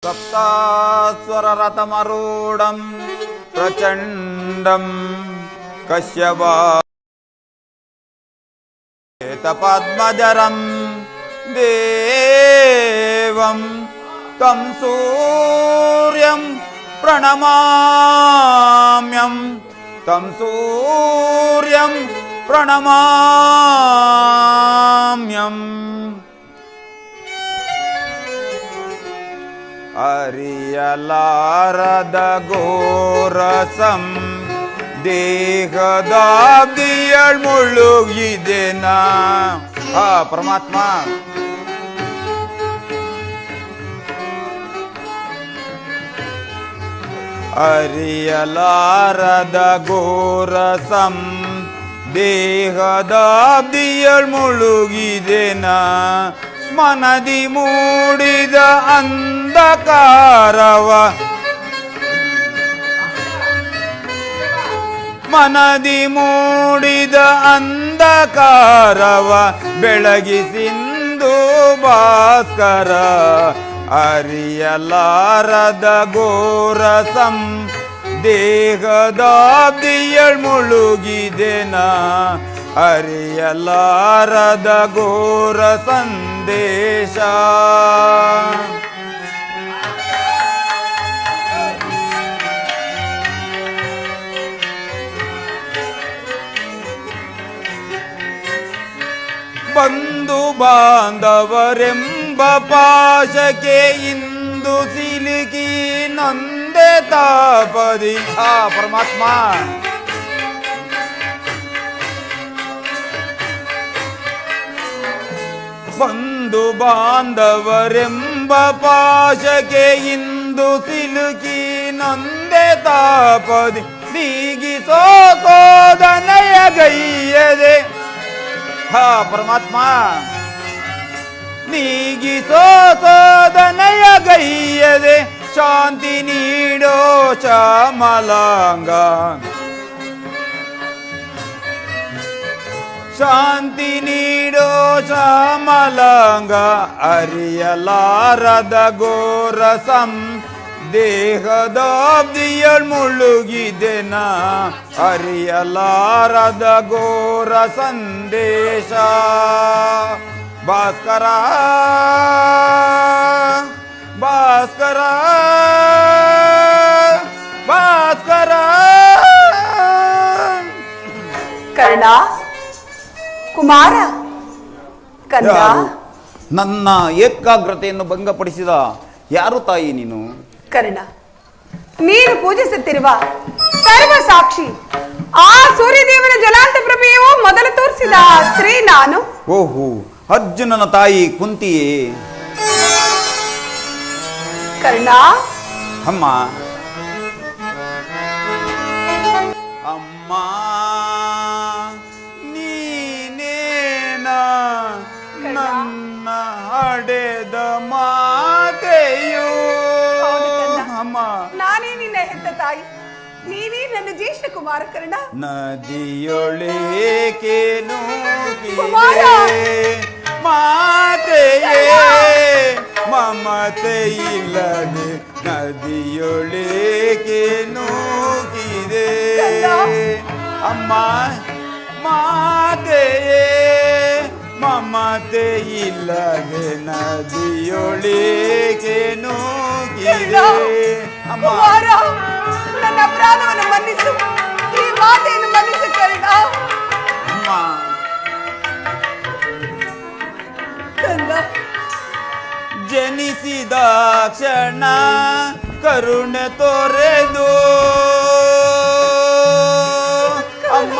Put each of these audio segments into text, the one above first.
सप्तास्वररथमरूढं प्रचण्डं कश्यपद्मजरं देवं तं सूर्यं प्रणमाम्यं तं सूर्यं प्रणमाम्यम् ಅರಿಯಲಾರದ ಘೋರಸಂ ದೇಹದಾಬ್ದಿಯಳ್ ಮುಳುಗಿದೆನಾ ಪರಮಾತ್ಮ ಅರಿಯಲಾರದ ಘೋರಸಂ ದೇಹದಾಬ್ದಿಯಳ್ ಮುಳುಗಿದೆನಾ ಮನದಿ ಮೂಡಿದ ಅಂಧಕಾರವ ಮನದಿ ಮೂಡಿದ ಅಂಧಕಾರವ ಬೆಳಗಿಸಿಂದು ಭಾಸ್ಕರ ಅರಿಯಲಾರದ ಘೋರಸಂ ದೇಹದಾಬ್ದಿಯಳ್ ಮುಳುಗಿದೆನಾ ಅರಿಯಲಾರದ ಘೋರ ಸಂದೇಶ ಬಂಧು ಬಾಂಧವರೆಂಬ ಪಾಶಕ್ಕೆ ಇಂದು ಸಿಲುಕಿ ನೊಂದೆ ತಾಪದಿ ಪರಮಾತ್ಮ ಬಂಧು ಬಾಂಧವರೆಂಬ ಪಾಶಕ್ಕೆ ಇಂದು ಸಿಲುಕಿ ನೊಂದೆ ತಾಪದಿ ನೀಗಿಸೋ ಸೋದನೆಯ ಗೈಯದೆ ಪರಮಾತ್ಮ ನೀಗಿಸೋ ಸೋದನೆಯ ಗೈಯದೆ ಶಾಂತಿ ನೀಡೋ ಚಾಮಲಾಂಗ ಶಾಂತಿ ನೀಡೋ ಚಾಮಲಾಂಗ ಅರಿಯಲಾರದ ಘೋರಸಂ ದೇಹದಾಬ್ದಿಯಳ್ ಮುಳುಗಿದೆನಾ ಅರಿಯಲಾರದ ಘೋರ ಸಂದೇಶ ಭಾಸ್ಕರ ಭಾಸ್ಕರ ಭಾಸ್ಕರ ಕರ್ಣ ಕುಮಾರ ಕಂದ ನನ್ನ ಏಕಾಗ್ರತೆಯನ್ನು ಭಂಗಪಡಿಸಿದ ಯಾರು ತಾಯಿ ನೀನು? ಕರ್ಣ, ನೀನು ಪೂಜಿಸುತ್ತಿರುವ ಸರ್ವ ಸಾಕ್ಷಿ ಆ ಸೂರ್ಯದೇವನ ಜಲಾಂತ ಪ್ರಭೆಯು ಮೊದಲು ತೋರಿಸಿದ ಸ್ತ್ರೀ ನಾನು. ಓಹೋ, ಅರ್ಜುನನ ತಾಯಿ ಕುಂತಿಯೇ? ಕರ್ಣ, ಅಮ್ಮ ಅಮ್ಮ ನನ್ನ ಹಡೆದ ಮಾತೆಯೋ. ಅಮ್ಮ, ನಾನೇ ನಿನ್ನ ಹೆತ್ತ ತಾಯಿ, ನೀನೇ ನನ್ನ ಜ್ಯೇಷ್ಠ ಕುಮಾರ. ಕರ್ಣ, ನದಿಯೊಳೇಕೆ ನೂಕಿದೆ ಮಾತೆಯೇ ಮಮತೆ ಇಲ್ಲದೆ ನದಿಯೊಳೇಕೆ ನೂಕಿದೆ ಅಮ್ಮ ಮಾತೆಯೇ ಮಮತೆ ಇಲ್ಲದೆ ನದಿಯೊಳಗೆ ನೂಗಿದೆ ಅಮ್ಮ. ನನ್ನ ಅಪರಾಧವನ್ನು ಮನ್ನಿಸು, ಈ ಮಾತೆಯನ್ನು ಮನ್ನಿಸು ಕರ್ಣ. ಅಮ್ಮ, ಜನಿಸಿದ ಕ್ಷಣ ಕರುಣೆ ತೋರೆದು ಅಮ್ಮ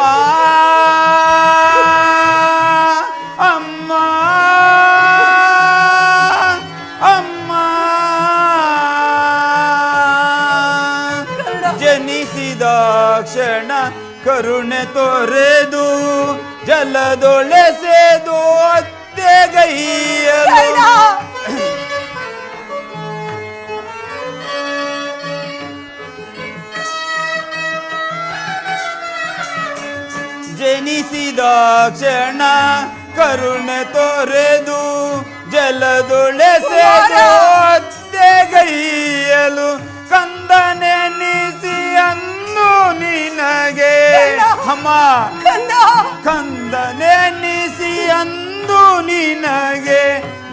ಜನಿಸಿದ ಕ್ಷಣ ಕರುಣೆ ತೋರೆದು ಜಲದೊಳೆಸೆದು ಅತ್ತೆಗೈಯಲು ಜನಿಸಿದ ಕ್ಷಣ ಕರುಣೆ ತೋರೆದು ಜಲದೊಳೆಸೆದು ಅತ್ತೆಗೈಯಲು ಕರೆಯಲು ಕಂದನೆನಿಸಿ ಅಂದು ನಿನಗೆ ಅಮ್ಮ ಕಂದ ಕಂದನೆನಿಸಿ ಅಂದು ನಿನಗೆ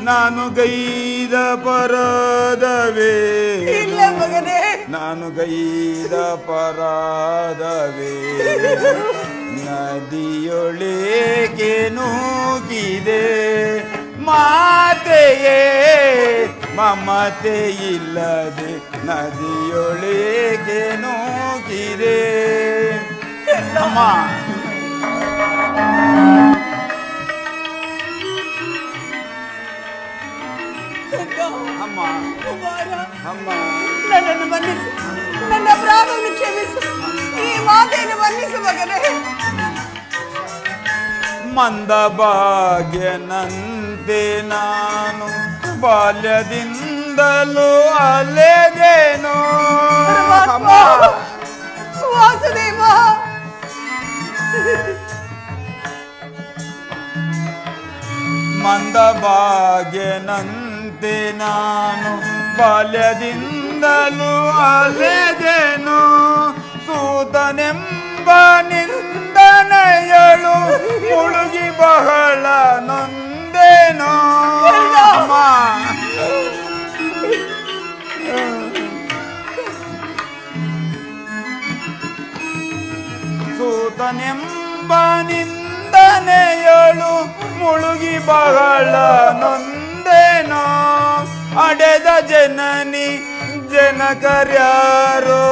ನಾನು ಗೈದ ಪರಾಧವೇ ಇಲ್ಲ ಮಗನೇ, ನಾನು ಗೈದ ಪರಾಧವೇ ನದಿಯೊಳಗೆ ನೂಗಿದೆ ಮಾತೆಯೇ ಮಮತೆ ಇಲ್ಲದೆ ನದಿಯೊಳಗೆ ನೂಗಿದೆ ಅಮ್ಮ ಅಮ್ಮ ಕುಮಾರ, ಅಮ್ಮ ನನ್ನನ್ನು ಮನ್ನಿಸು, ನನ್ನ ಅಪರಾಧವನ್ನು ಕ್ಷಮಿಸು, ಈ ಮಾತೆಯನ್ನು ಮನ್ನಿಸು ಮಗನೇ. ಮಂದ ಭಾಗ್ಯನಂತೆ ನಾನು ಬಾಲ್ಯದಿಂದಲೂ ಅಲೆದೇನೋ ಅಮ್ಮ ವಾಸುದೇವ, ಮಂದ ಭಾಗ್ಯನಂತೆ ನಾನು ಬಾಲ್ಯದಿಂದಲೂ ಅಲೆದೇನೋ ಸೂತನೆಂಬ ನಿಂದನೆಯಳು ಮುಳುಗಿ ಬಹಳ ನೊಂದೇನೋ ಅಮ್ಮ ಸೂತನೆಂಬ ನಿಂದನೆಯಳು ಮುಳುಗಿ ಬಹಳ ನೊಂದೇನೋ ಅಡೆದ ಜನನಿ ಜನಕರ್ಯಾರೋ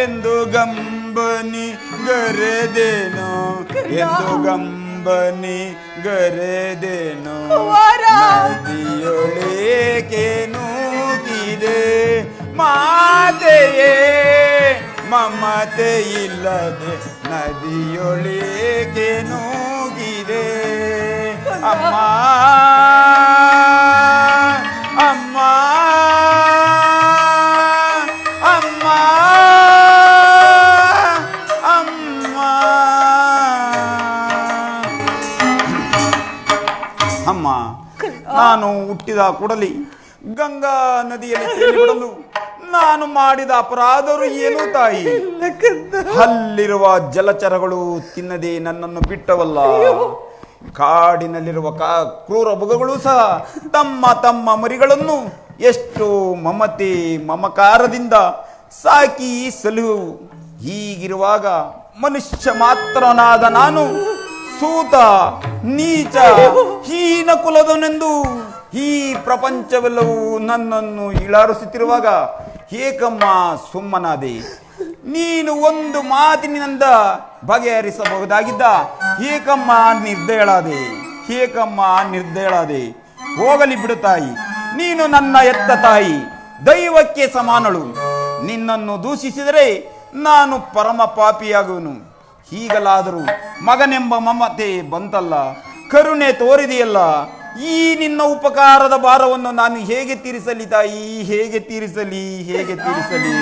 ಎಂದು ಗಂಬನಿ ಗರೆದೇನೋ ಎಂದು ಗಂಬನಿ ಗರೆದೇನೋ ನದಿಯೊಳಗೆ ನೂಗಿದೆ ಮಾತೆಯೇ ಮಮತೆ ಇಲ್ಲದೆ ನದಿಯೊಳಗೆ ನೂಗಿದೆ ಅಮ್ಮ ಅಮ್ಮ ಅಮ್ಮ ಅಮ್ಮ ಅಮ್ಮ ನಾನು ಹುಟ್ಟಿದ ಕೂಡಲೇ ಗಂಗಾ ನದಿಯಲ್ಲಿ ತೇಲಿಬಿಡಲು ನಾನು ಮಾಡಿದ ಅಪರಾಧರು ಏನು ತಾಯಿ? ಅಲ್ಲಿರುವ ಜಲಚರಗಳು ತಿನ್ನದೆ ನನ್ನನ್ನು ಬಿಟ್ಟವಲ್ಲ. ಕಾಡಿನಲ್ಲಿರುವ ಕ್ರೂರ ಮೃಗಗಳು ಸಹ ತಮ್ಮ ತಮ್ಮ ಮರಿಗಳನ್ನು ಎಷ್ಟು ಮಮತೆ ಮಮಕಾರದಿಂದ ಸಾಕಿ ಸಲುವು. ಹೀಗಿರುವಾಗ ಮನುಷ್ಯ ಮಾತ್ರನಾದ ನಾನು ಸೂತ ನೀಚ ಹೀನ ಕುಲದನೆಂದು ಈ ಪ್ರಪಂಚವೆಲ್ಲವೂ ನನ್ನನ್ನು ಇಳಾರಿಸುತ್ತಿರುವಾಗ ಏಕಮ್ಮ ಸುಮ್ಮನಾದೆ. ನೀನು ಒಂದು ಮಾತಿನಿಂದ ಬಗೆಹರಿಸಬಹುದಾಗಿದ್ದ ಏಕಮ್ಮ ನಿರ್ದಯಳಾದೆ. ಏಕಮ್ಮ ನಿರ್ದಯಳಾದೆ. ಹೋಗಲಿ ಬಿಡು ತಾಯಿ, ನೀನು ನನ್ನ ಎತ್ತ ತಾಯಿ, ದೈವಕ್ಕೆ ಸಮಾನಳು. ನಿನ್ನನ್ನು ದೂಷಿಸಿದರೆ ನಾನು ಪರಮ ಪಾಪಿಯಾಗುವನು. ಹೀಗಲಾದರೂ ಮಗನೆಂಬ ಮಮತೆ ಬಂತಲ್ಲ, ಕರುಣೆ ತೋರಿದೆಯಲ್ಲ, ಈ ನಿನ್ನ ಉಪಕಾರದ ಭಾರವನ್ನು ನಾನು ಹೇಗೆ ತೀರಿಸಲಿ ತಾಯಿ? ಹೇಗೆ ತೀರಿಸಲಿ? ಹೇಗೆ ತೀರಿಸಲಿ?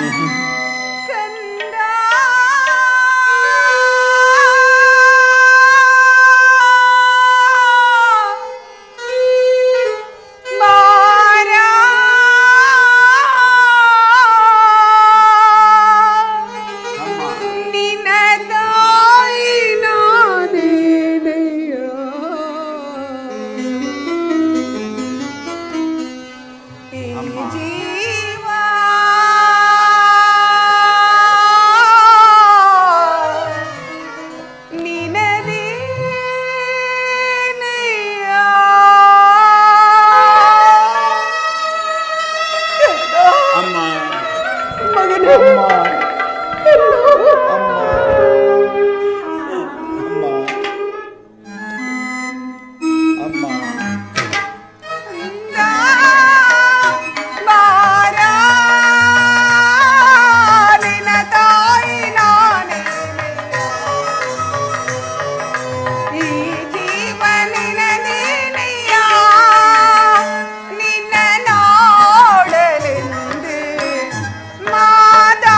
ಮಾತಾ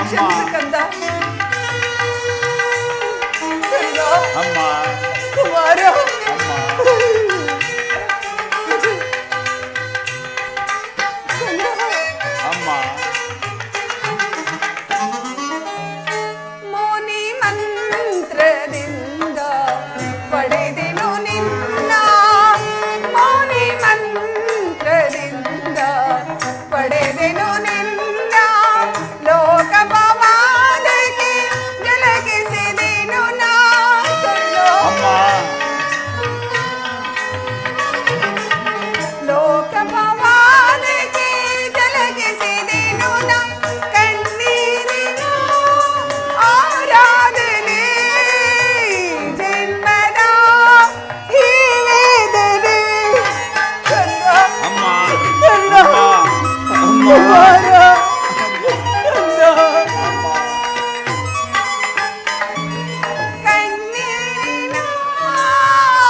ಕ್ಷಮಿಸು ಕಂದ. ಅಮ್ಮ ಕುಮಾರ, ಅಮ್ಮ ಮೋನಿ ಮಂತ್ರದಿಂದ ಪಡೆದೆನು ನಿನ್ನ, ಮೋನಿ ಮಂತ್ರದಿಂದ ಪಡೆದೆನು ನಿನ್ನ, ಲೋಕಪವಾದಕ್ಕೆ ಜಲಗಿಸಿದೆನು ನಾ ಕಣ್ಣೋ. ಲೋಕಪವಾದಕ್ಕೆ ಜಲಗಿಸಿದೆನು ನಾ ಕಣ್ಣೀರಿನ ಆರಾಧನೆ, ಜನ್ಮದ ಈ ವೇದನೆ ಕಂದ. ಅಮ್ಮ ಕಂದ, ಅಮ್ಮ ಕುಮಾರ, ಕಂದ. ಕಣ್ಣೀರಿನ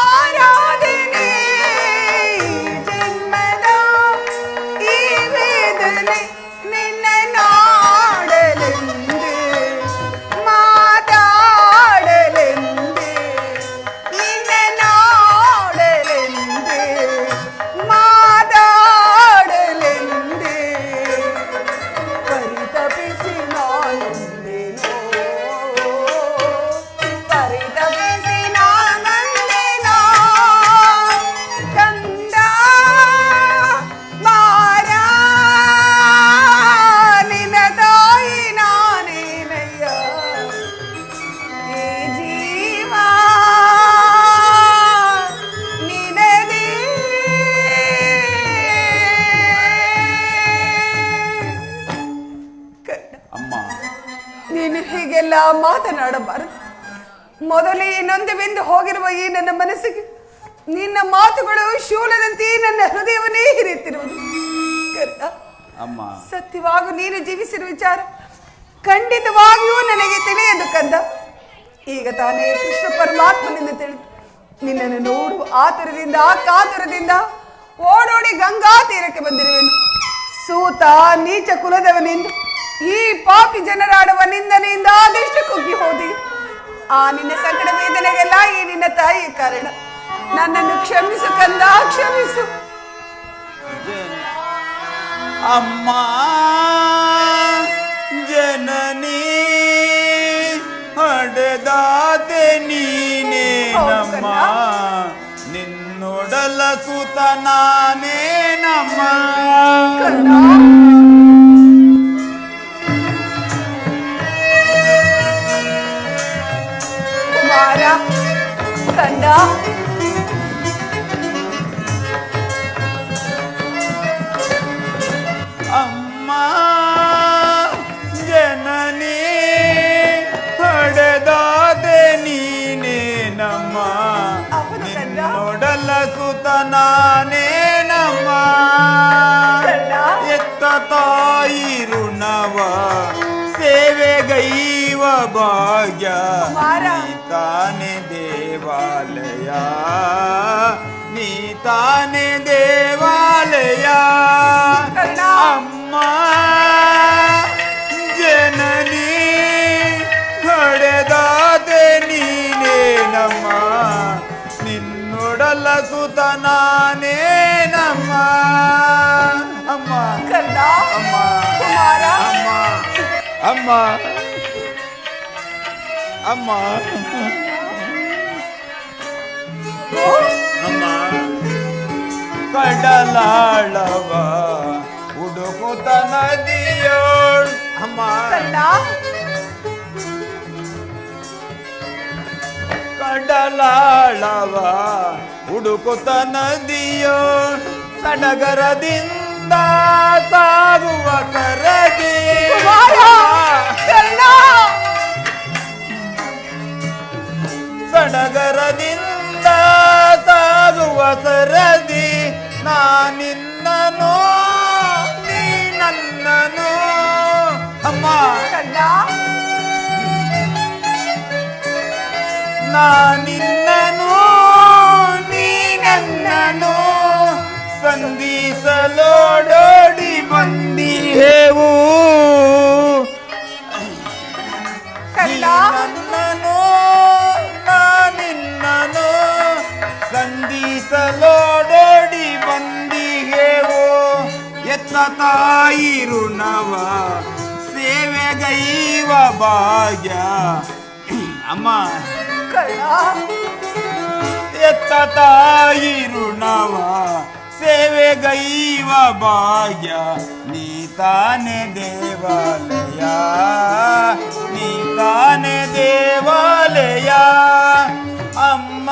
ಆರಾಧನೆ, ಜನ್ಮದ ಈ ವೇದನೆ, ನಿನ್ನ ನಾಡಲೆಂದೆ ಮಾತಾಡಲೆಂದೆ, ನಿನ್ನ ನಾಡಲೆಂದೆ ಮಾತಾಡಲೆಂದೆ ಪರಿತಪಿಸಿ ನಾನೊಂದೇನೋ, ಪರಿತಪಿಸಿ ನಾನೊಂದೇನೋ ಕಂದ. ಮಾರ ನಿನ್ನ ತಾಯಿ ನಾನೇನಯ್ಯ, ಈ ಜೀವ ನಿನದೇ. ಕಂದ, ಅಮ್ಮ ನೀನು ಹೀಗೆಲ್ಲ ಮಾತನಾಡಬಾರದು. ಮೊದಲೇ ನೊಂದವೆಂದು ಹೋಗಿರುವ ಈ ನನ್ನ ಮನಸ್ಸಿಗೆ ನಿನ್ನ ಮಾತುಗಳು ಶೂಲದಂತೆ ನನ್ನ ಹೃದಯವನ್ನೇ ಹಿರಿಯುತ್ತಿರುವುದು. ಕಂದ, ಅಮ್ಮ ಸತ್ಯವಾಗೂ ನೀನು ಜೀವಿಸಿರುವ ವಿಚಾರ ಖಂಡಿತವಾಗಿಯೂ ನನಗೆ ತಿಳಿಯದು ಕಂದ. ಈಗ ತಾನೇ ಕೃಷ್ಣ ಪರಮಾತ್ಮನಿಂದ ತಿಳಿದು ನಿನ್ನನ್ನು ನೋಡುವ ಆತುರದಿಂದ ಕಾತುರದಿಂದ ಓಡೋಡಿ ಗಂಗಾ ತೀರಕ್ಕೆ ಬಂದಿರುವೆನು. ಸೂತ ನೀಚ ಕುಲದವನೆಂದು ಈ ಪಾಪಿ ಜನರಾಡುವ ನಿಂದನೆಯಿಂದ ಅದೆಷ್ಟು ಕುಗ್ಗಿ ಹೋದಿ. ಆ ನಿನ್ನ ಸಂಕಟ ವೇದನೆಗೆಲ್ಲ ಈ ನಿನ್ನ ತಾಯಿಯ ಕಾರಣ. ನನ್ನನ್ನು ಕ್ಷಮಿಸು ಕಂದ, ಕ್ಷಮಿಸು. ಅಮ್ಮ ಜನನಿ ಹಡೆದಾತೆ ನೀನೇನಮ್ಮ, ನಿನ್ನೊಡಲ ಸುತ ನಾನೇನಮ್ಮ. ಕಂದ, ಕುಮಾರ, ಕಂದ, ಅಮ್ಮ ಜನನಿ ಹಡೆದಾದೆ ನೀನೇನಮ್ಮ, ಹೌದು ಕಂದ. ನಿನ್ನೊಡಲ ಸುತ ನಾನೇನಮ್ಮ. ಕಂದ, ಎತ್ತ ತಾಯಿ ಋಣವ ಸೇವೆಗೈವ ಭಾಗ್ಯ, ಕುಮಾರ. ನೀ ತಾನೆ ದೇವಾಲಯ, ನೀ ತಾನೆ ದೇವಾಲಯ. ಕಂದ, ಅಮ್ಮ ಜನನಿ ಹಡೆದಾದೆ ನೀನೇನಮ್ಮ, ನಿನ್ನೊಡಲ ಸುತ ನಾನೇನಮ್ಮ. ಅಮ್ಮ ಕಂದ, ಅಮ್ಮ ಕುಮಾರ, ಅಮ್ಮ ಅಮ್ಮ ಅಮ್ಮ ಓ, ಅಮ್ಮ ಕಡಲಾಳವ ಹುಡುಕುತ ನದಿಯೋಳ್. ಅಮ್ಮ ಕಂದ, ಕಡಲಾಳವ ಹುಡುಕುತ ನದಿಯೋಳ್, ಸಡಗರದಿಂದ ಸಾಗುವ ಕರದಿ. ಕುಮಾರ, ಕಂದ, ಸಡಗರದಿಂದ ಸಾಗುವ ಸರದಿ, ನಾನಿನ್ನನು ನೀ ನನ್ನನು. ಅಮ್ಮ ಕಂದ, ನಾನಿನ್ನನು ನೀ ನನ್ನನು, ಸಂಧಿಸಲೋಡೋಡಿ ಬಂದಿಹೇವು. ಎತ್ತ ತಾಯಿ ಋಣವ ಸೇವೆಗೈವ ಭಾಗ್ಯ. ಅಮ್ಮ ಕರ್ಣ ಎತ್ತ ತಾಯಿ ಋಣವ ಸೇವೆಗೈವ ಭಾಗ್ಯ. ನೀ ತಾನೆ ದೇವಾಲಯ, ನೀ ತಾನೆ ದೇವಾಲಯ. ಅಮ್ಮ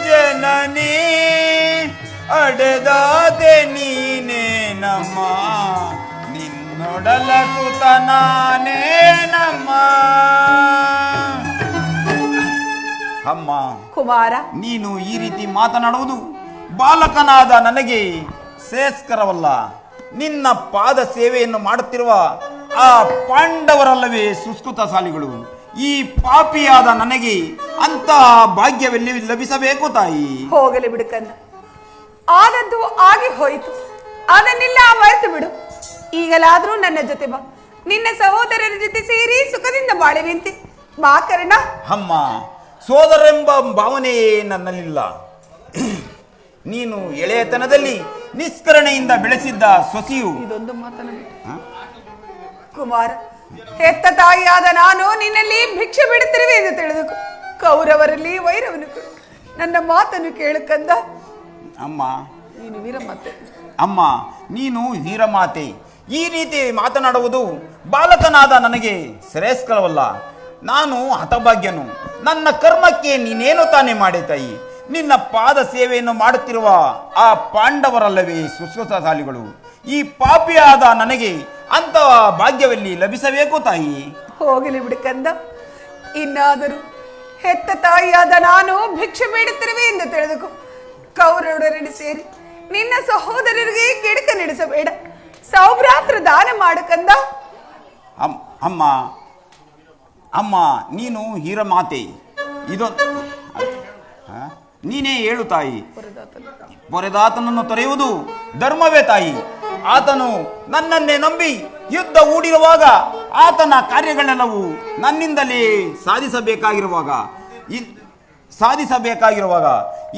ಜನನಿ ಅಡೆದಾದೆ ನೀನೇ ನಮ್ಮ, ನಿನ್ನೊಡಲ ಸುತ ನಾನೇ ನಮ್ಮ. ಅಮ್ಮ ಕುಮಾರ, ನೀನು ಈ ರೀತಿ ಮಾತನಾಡುವುದು ಬಾಲಕನಾದ ನನಗೆ ಶ್ರೇಯಸ್ಕರವಲ್ಲ. ನಿನ್ನ ಪಾದ ಸೇವೆಯನ್ನು ಮಾಡುತ್ತಿರುವ ಆ ಪಾಂಡವರಲ್ಲವೇ ಸುಸ್ಕೃತಶಾಲಿಗಳು. ಈ ಪಾಪಿಯಾದ ನನಗೆ ಅಂತಹ ಭಾಗ್ಯವೆಲ್ಲಿ ಲಭಿಸಬೇಕು ತಾಯಿ? ಹೋಗಲಿ ಬಿಡು ಕನ್ನ, ಆದದ್ದು ಆಗಿ ಹೋಯಿತು, ಅದನ್ನೆಲ್ಲ ಮರೆತು ಬಿಡು. ಈಗಲಾದ್ರೂ ನನ್ನ ಜೊತೆ ಬಾ, ನಿನ್ನ ಸಹೋದರರ ಜೊತೆ ಸೇರಿ ಸುಖದಿಂದ ಬಾಳುವಂತೆ ಬಾ ಕರ್ಣ. ಅಮ್ಮ, ಸೋದರೆಂಬ ಭಾವನೆಯೇ ನನ್ನಲ್ಲಿಲ್ಲ. ನೀನು ಎಳೆಯತನದಲ್ಲಿ ನಿಷ್ಕರಣೆಯಿಂದ ಬೆಳೆಸಿದ್ದ ಸೊಸೆಯು. ಇದೊಂದು ಮಾತನಾಡಿ ಕುಮಾರ, ಹೆತ್ತ ತಾಯಿಯಾದ ನಾನು ನಿನ್ನಲ್ಲಿ ಭಿಕ್ಷೆ ಬಿಡುತ್ತಿರುವೆ ಎಂದು ತಿಳಿದು ಕೌರವರಲ್ಲಿ ವೈರವನು ನನ್ನ ಮಾತನ್ನು ಕೇಳಕಂದ. ಅಮ್ಮ, ನೀನು ವೀರಮಾತೆ. ಅಮ್ಮ, ನೀನು ವೀರಮಾತೆ. ಈ ರೀತಿ ಮಾತನಾಡುವುದು ಬಾಲಕನಾದ ನನಗೆ ಶ್ರೇಯಸ್ಕರವಲ್ಲ. ನಾನು ಹತಭಾಗ್ಯನು. ನನ್ನ ಕರ್ಮಕ್ಕೆ ನೀನೇನು ತಾನೇ ಮಾಡೆ ತಾಯಿ? ನಿನ್ನ ಪಾದ ಸೇವೆಯನ್ನು ಮಾಡುತ್ತಿರುವ ಆ ಪಾಂಡವರಲ್ಲವೇ ಸುಸ್ಕೃತಶಾಲಿಗಳು. ಈ ಪಾಪಿಯಾದ ನನಗೆ ಅಂತಹ ಭಾಗ್ಯವೆಲ್ಲಿ ಲಭಿಸಬೇಕು ತಾಯಿ? ಹೋಗಲಿ ಬಿಡುಕಂದ, ಇನ್ನಾದರೂ ಹೆತ್ತ ತಾಯಿಯಾದ ನಾನು ಭಿಕ್ಷೆ ಬೇಡುತ್ತಿರುವೆ ಎಂದು ತಿಳಿದುಕೋ. ಕೌರವರೊಡನೆ ಸೇರಿ ನಿನ್ನ ಸಹೋದರರಿಗೆ ಕೆಡಕ ನಡೆಸಬೇಡ, ಸೌಭ್ರಾತ್ರ ದಾನ ಮಾಡಕಂದ. ಅಮ್ಮ, ಅಮ್ಮ, ನೀನು ಹೀರಮಾತೆ. ಇದೊಂದು ನೀನೇ ಹೇಳು ತಾಯಿ. ಪೊರೆದಾತನನ್ನು ತೊರೆಯುವುದು ಧರ್ಮವೇ ತಾಯಿ? ಆತನು ನನ್ನನ್ನೇ ನಂಬಿ ಯುದ್ಧ ಹೂಡಿರುವಾಗ, ಆತನ ಕಾರ್ಯಗಳೆಲ್ಲವೂ ನನ್ನಿಂದಲೇ ಸಾಧಿಸಬೇಕಾಗಿರುವಾಗ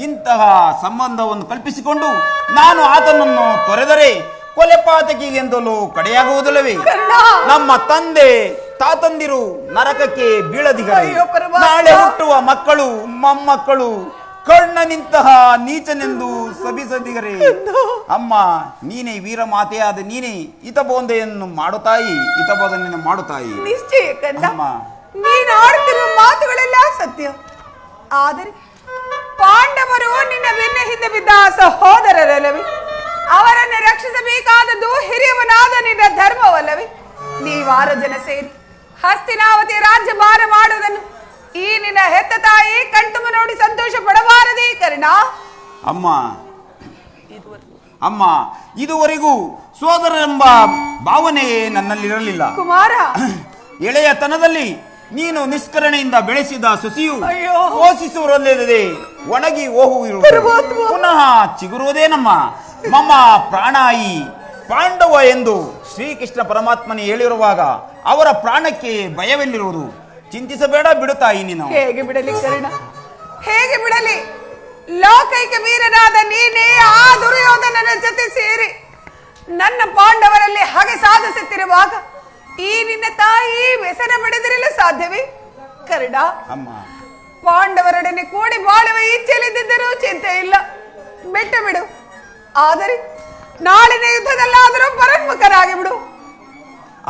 ಇಂತಹ ಸಂಬಂಧವನ್ನು ಕಲ್ಪಿಸಿಕೊಂಡು ನಾನು ಆತನನ್ನು ತೊರೆದರೆ ಕೊಲೆಪಾತಕಿಗೆಂದಲೂ ಕಡೆಯಾಗುವುದಿಲ್ಲವೇ? ನಮ್ಮ ತಂದೆ ತಾತಂದಿರು ನರಕಕ್ಕೆ ಬೀಳದಿಗರೆ, ನಾಳೆ ಹುಟ್ಟುವ ಮಕ್ಕಳು ಮೊಮ್ಮಕ್ಕಳು ಕರ್ಣನಿಂತಹ ನೀಚನೆಂದು ಸಭಿಸದಿಗರೆ. ಅಮ್ಮ, ನೀನೇ ವೀರಮಾತೆಯಾದ ನೀನೇ ಹಿತಬೋಧನೆಯನ್ನು ಮಾಡುತ್ತಾಯಿ, ಹಿತಬೋಧನೆಯನ್ನು ಮಾಡುತ್ತಾಯಿ. ನಿಶ್ಚಯ ಕನ್ನ, ನೀನು ಆಡುತ್ತಿರುವ ಮಾತುಗಳೆಲ್ಲ ಸತ್ಯ. ಆದರೆ ಪಾಂಡವರು ನಿನ್ನ ಬೆನ್ನ ಹಿಂದೆ ಬಿದ್ದ ಸಹೋದರರಲ್ಲವೇ? ಅವರನ್ನು ರಕ್ಷಿಸಬೇಕಾದದ್ದು ಹಿರಿಯವನಾದ ನಿನ್ನ ಧರ್ಮವಲ್ಲವೇ? ನೀವಾರು ಜನ ಸೇರಿ ಹಸ್ತಿನಾವತಿ ರಾಜ್ಯ ಭಾರ ಮಾಡುವುದನ್ನು ಈ ನಿನ್ನ ಹೆತ್ತ ತಾಯಿ ಕಣ್ತುಂಬ ನೋಡಿ ಸಂತೋಷ ಪಡಬಾರದೇ ಕರ್ಣ? ಅಮ್ಮ, ಇದುವರೆಗೂ ಸೋದರರೆಂಬ ಭಾವನೆಯೇ ನನ್ನಲ್ಲಿರಲಿಲ್ಲ. ಕುಮಾರ, ಎಳೆಯತನದಲ್ಲಿ ನೀನು ನಿಷ್ಕರಣೆಯಿಂದ ಬೆಳೆಸಿದ ಸೊಸೆಯು ಅಯ್ಯೋ, ಪೋಷಿಸುವುದಲ್ಲದೆ ಒಣಗಿ ಹೋಗುವುದು, ಪುನಃ ಚಿಗುರುವುದೇನಮ್ಮ? ಮಮ್ಮ ಪ್ರಾಣಾಯಿ ಪಾಂಡವ ಎಂದು ಶ್ರೀಕೃಷ್ಣ ಪರಮಾತ್ಮನೇ ಹೇಳಿರುವಾಗ ಅವರ ಪ್ರಾಣಕ್ಕೆ ಭಯವೆಲ್ಲಿರುವುದು? ಚಿಂತಿಸಬೇಡ, ಬಿಡುತ್ತಾಯಿ ನೀನು. ಹೇಗೆ ಬಿಡಲಿ ಕರ್ಣ, ಹೇಗೆ ಬಿಡಲಿ? ಲೋಕೈಕ ವೀರನಾದ ನೀನೇ ಆ ದುರ್ಯೋಧನನ ಜೊತೆ ಸೇರಿ ನನ್ನ ಪಾಂಡವರಲ್ಲಿ ಹಾಗೆ ಸಾಧಿಸುತ್ತಿರುವಾಗ ಈ ನಿನ್ನ ತಾಯಿ ವ್ಯಸನ ಬಿಡದಿರಲು ಸಾಧ್ಯವೇ ಕರ್ಣ? ಅಮ್ಮ, ಪಾಂಡವರೊಡನೆ ಕೂಡಿ ಬಾಳುವ ಇಚ್ಛೆಯಲ್ಲಿದ್ದರೂ ಚಿಂತೆ ಇಲ್ಲ, ಬಿಟ್ಟು ಬಿಡು. ಆದರೆ ನಾಳಿನ ಯುದ್ಧದಲ್ಲಾದರೂ ಪರನ್ಮುಖರಾಗಿ ಬಿಡು.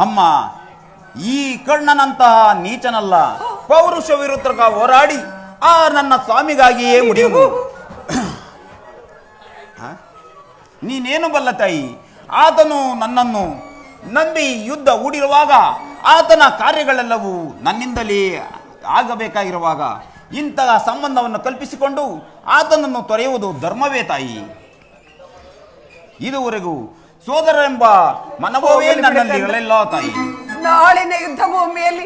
ಅಮ್ಮ, ಈ ಕರ್ಣನಂತಹ ನೀಚನಲ್ಲ. ಪೌರುಷ ವಿರುದ್ಧ ಹೋರಾಡಿ ಆ ನನ್ನ ಸ್ವಾಮಿಗಾಗಿಯೇ ಮುಡಿಯುವುದು. ನೀನೇನು ಬಲ್ಲ ತಾಯಿ? ಆತನು ನನ್ನನ್ನು ನಂಬಿ ಯುದ್ಧ ಹೂಡಿರುವಾಗ, ಆತನ ಕಾರ್ಯಗಳೆಲ್ಲವೂ ನನ್ನಿಂದಲೇ ಆಗಬೇಕಾಗಿರುವಾಗ ಇಂತಹ ಸಂಬಂಧವನ್ನು ಕಲ್ಪಿಸಿಕೊಂಡು ಆತನನ್ನು ತೊರೆಯುವುದು ಧರ್ಮವೇ ತಾಯಿ? ಇದುವರೆಗೂ ಸೋದರರೆಂಬ ಮನೋಭಾವವೇ ನನ್ನಲ್ಲಿ ಇರಲಿಲ್ಲ ತಾಯಿ. ನಾಳಿನ ಯುದ್ಧ ಭೂಮಿಯಲ್ಲಿ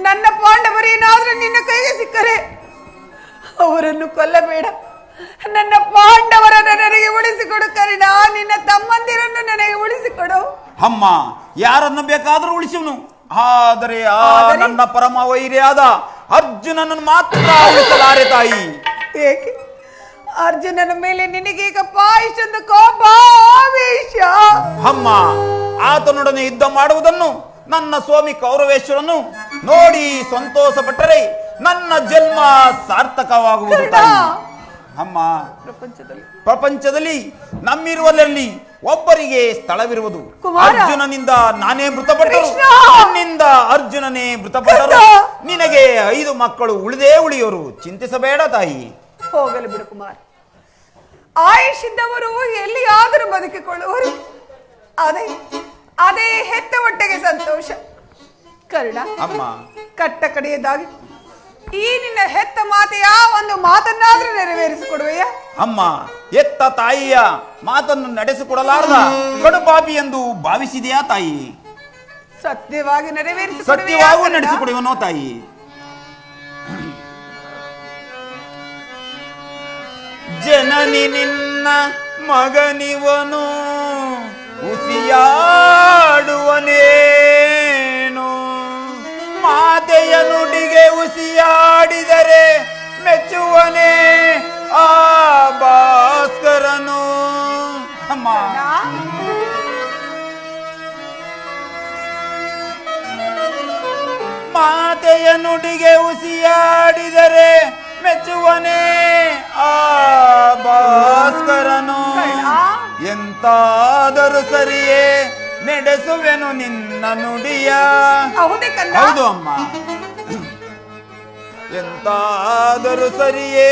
ನನ್ನ ಪಾಂಡವರೇನಾದ್ರೂ ನಿನ್ನ ಕೈಗೆ ಸಿಕ್ಕರೆ ಅವರನ್ನು ಕೊಲ್ಲಬೇಡ. ನನ್ನ ಪಾಂಡವರನ್ನು ನನಗೆ ಉಳಿಸಿಕೊಡು ಕರ್ಣ, ನಿನ್ನ ತಮ್ಮಂದಿರನ್ನು ನನಗೆ ಉಳಿಸಿಕೊಡು. ಅಮ್ಮ, ಯಾರನ್ನು ಬೇಕಾದರೂ ಉಳಿಸುವನು, ಆದರೆ ನನ್ನ ಪರಮ ವೈರಿಯಾದ ಅರ್ಜುನನನ್ನು ಮಾತ್ರ ಉಳಿಸಲಾರೆ ತಾಯಿ. ಏಕೆ? ಅರ್ಜುನನ ಮೇಲೆ ನಿನಗೀಗಪ್ಪ ಇಷ್ಟೊಂದು ಕೋಪ ಆವೇಶ? ಅಮ್ಮ, ಆತನೊಡನೆ ಯುದ್ಧ ಮಾಡುವುದನ್ನು ನನ್ನ ಸ್ವಾಮಿ ಕೌರವೇಶ್ವರನು ನೋಡಿ ಸಂತೋಷ ಪಟ್ಟರೆ ನನ್ನ ಜನ್ಮ ಸಾರ್ಥಕವಾಗುವುದು ತಾಯಿ. ಅಮ್ಮ, ಪ್ರಪಂಚದಲ್ಲಿ ನಮ್ಮಿರುವಲ್ಲಿ ಒಬ್ಬರಿಗೆ ಸ್ಥಳವಿರುವುದು. ಅರ್ಜುನನಿಂದ ನಾನೇ ಮೃತಪಟ್ಟರು, ನನ್ನಿಂದ ಅರ್ಜುನನೇ ಮೃತಪಟ್ಟರು. ನಿನಗೆ 5 ಮಕ್ಕಳು ಉಳಿದೇ ಉಳಿಯೋರು, ಚಿಂತಿಸಬೇಡ ತಾಯಿ. ಹೋಗಲು ಬಿಡು ಕುಮಾರ್. ಆಯುಷಿದ್ದವರು ಎಲ್ಲಿಯಾದರೂ ಬದುಕಿಕೊಳ್ಳುವರು. ಅದೇ ಅದೇ ಹೆತ್ತ ಹೊಟ್ಟೆಗೆ ಸಂತೋಷ. ಕರ್ಣ, ಅಮ್ಮ, ಕಟ್ಟ ಕಡೆಯದಾಗಿ ಈ ನಿನ್ನ ಹೆತ್ತ ಮಾತೆಯ ಒಂದು ಮಾತನ್ನಾದ್ರೂ ನೆರವೇರಿಸಿಕೊಡುವೆಯ? ಅಮ್ಮ, ಎತ್ತ ತಾಯಿಯ ಮಾತನ್ನು ನಡೆಸಿಕೊಡಲಾರದ ಕಡುಪಾಪಿ ಎಂದು ಭಾವಿಸಿದೆಯಾ ತಾಯಿ? ಸತ್ಯವಾಗಿ ಸತ್ಯವಾಗೂ ನಡೆಸಿಕೊಡುವನೋ ತಾಯಿ? ಜನನಿ ನಿನ್ನ ಮಗನಿವನು ಉಸಿಯಾಡುವನೇನು, ಮಾತೆಯ ನುಡಿಗೆ ಉಸಿಯಾಡಿದರೆ ಮೆಚ್ಚುವನೇ ಆ ಭಾಸ್ಕರನು. ಅಮ್ಮ, ಮಾತೆಯ ನುಡಿಗೆ ಉಸಿಯಾಡಿದರೆ ಮೆಚ್ಚುವನೇ ಆ ಭಾಸ್ಕರನು. ಎಂತಾದರೂ ಸರಿಯೇ ನಡೆಸುವೆನು ನಿನ್ನ ನುಡಿಯ. ಹೌದು ಅಮ್ಮ, ಎಂತಾದರೂ ಸರಿಯೇ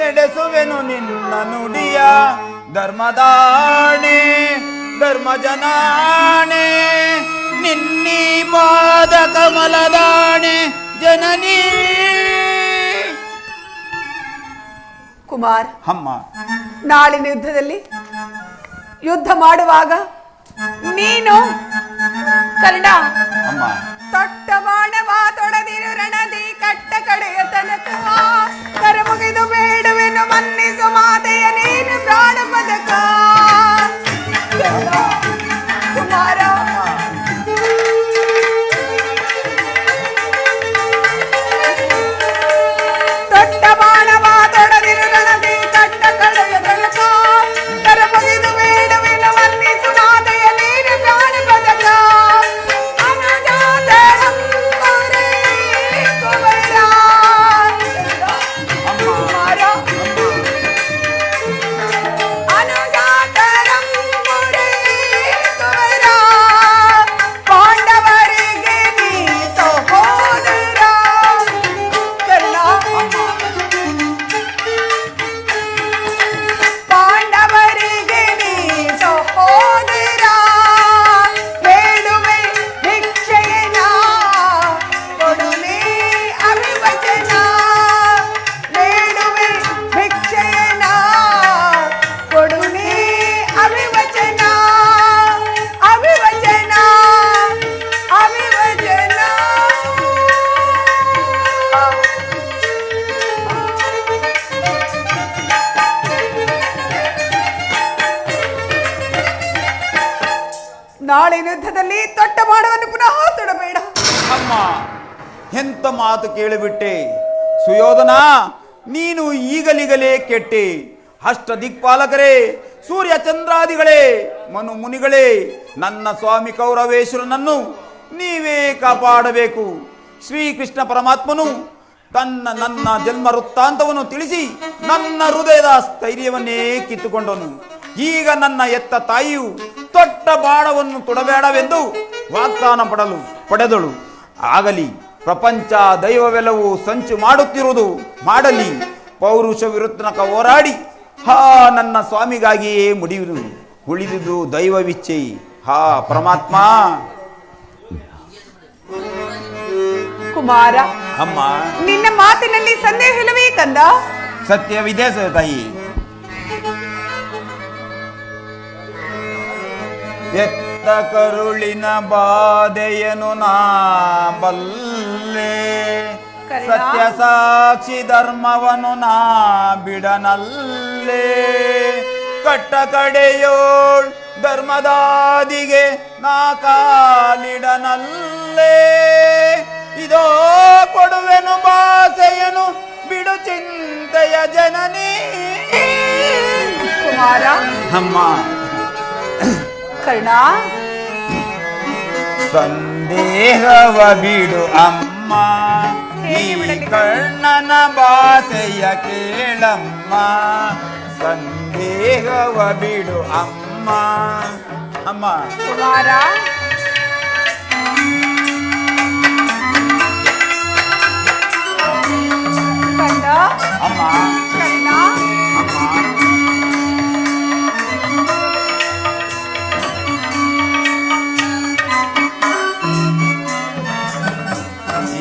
ನಡೆಸುವೆನು ನಿನ್ನ ನುಡಿಯ. ಧರ್ಮದಾಣೆ ಧರ್ಮಜನಾಣೆ ನಿನ್ನೀ ಪಾದ ಕಮಲದಾಣೆ ಜನನೀ. ಕುಮಾರ್, ಅಮ್ಮ, ನಾಳಿನ ಯುದ್ಧ ಮಾಡುವಾಗ ನೀನು ಕರ್ಣ ಅಮ್ಮ, ತೊಟ್ಟ ಬಾಣವ ತೊಡದಿರು ರಣದಿ ಕಟ್ಟ ಕಡೆಯ ತನಕ ಕರ ಮುಗಿದು ಬೇಡುವೆನು ಮನ್ನಿಸು ಮಾತೆಯ ನೀನು ಪ್ರಾಣ ಪದಕ. ಕುಮಾರ, ತೊಟ್ಟ ಬಾಣವ ತೊಡದಿರು ರಣದಿ ಕಟ್ಟ ಕಡೆಯ ತನಕ ಕರ ಮುಗಿದು ಬೇಡುವೆನು ಮನ್ನಿಸು ಮಾತೆಯ ನೀನು ಪ್ರಾಣ ಪದಕ. ನಾಳಿನ ಯುದ್ಧದಲ್ಲಿ ತೊಟ್ಟ ಬಾಣವನ್ನು ಪುನಃ ತೊಡಬೇಡ. ಅಮ್ಮ, ಎಂತ ಮಾತು ಕೇಳಿಬಿಟ್ಟೆ ಸುಯೋಧನ. ನೀನು ಈಗಲಿಗಲೇ ಕೆಟ್ಟೆ. ಅಷ್ಟ ದಿಕ್ಪಾಲಕರೇ, ಸೂರ್ಯ ಚಂದ್ರಾದಿಗಳೇ, ಮನು ಮುನಿಗಳೇ, ನನ್ನ ಸ್ವಾಮಿ ಕೌರವೇಶ್ವರನನ್ನು ನೀವೇ ಕಾಪಾಡಬೇಕು. ಶ್ರೀಕೃಷ್ಣ ಪರಮಾತ್ಮನು ನನ್ನ ಜನ್ಮ ವೃತ್ತಾಂತವನ್ನು ತಿಳಿಸಿ ನನ್ನ ಹೃದಯದ ಸ್ಥೈರ್ಯವನ್ನೇ ಕಿತ್ತುಕೊಂಡನು. ಈಗ ನನ್ನ ಎತ್ತ ತಾಯಿಯು ತೊಟ್ಟ ಬಾಣವನ್ನು ತೊಡಬೇಡವೆಂದು ವಾಗ್ದಾನ ಪಡೆದಳು. ಆಗಲಿ, ಪ್ರಪಂಚ ದೈವವೆಲ್ಲವೂ ಸಂಚು ಮಾಡುತ್ತಿರುವುದು ಮಾಡಲಿ. ಪೌರುಷ ವಿರುದ್ಧನಕ ಹೋರಾಡಿ ನನ್ನ ಸ್ವಾಮಿಗಾಗಿಯೇ ಉಳಿದುದು ದೈವವಿಚ್ಛೆ. ಪರಮಾತ್ಮ. ಕುಮಾರ, ಅಮ್ಮ, ನಿನ್ನ ಮಾತಿನಲ್ಲಿ ಸಂದೇಹವಿಲ್ಲವೇ ಕಂದ? ಸತ್ಯವಿದೆ ತಾಯಿ. ಎತ್ತ ಕರುಳಿನ ಬಾಧೆಯನು ನಾ ಬಲ್ಲೆ, ಸತ್ಯ ಸಾಕ್ಷಿ ಧರ್ಮವನು ನಾ ಬಿಡನಲ್ಲೇ. ಕಟ್ಟ ಕಡೆಯೋಳ್ ಧರ್ಮದಾದಿಗೆ ನಾ ಕಾಲಿಡನಲ್ಲೇ. ಇದೋ ಕೊಡುವೆನು ಭಾಷೆಯನು ಬಿಡು ಚಿಂತೆಯ ಜನನೀ. ಕುಮಾರ ಅಮ್ಮ ಕರ್ಣ, ಸಂದೇಹವ ಬಿಡು ಅಮ್ಮ, ಈ ಕರ್ಣನ ಭಾಷೆಯ ಕೇಳಮ್ಮ. ಸಂದೇಹವ ಬಿಡು ಅಮ್ಮ. ಅಮ್ಮ ಕುಮಾರ ಕಂದ, ಅಮ್ಮ ಕರ್ಣ, ಅಮ್ಮ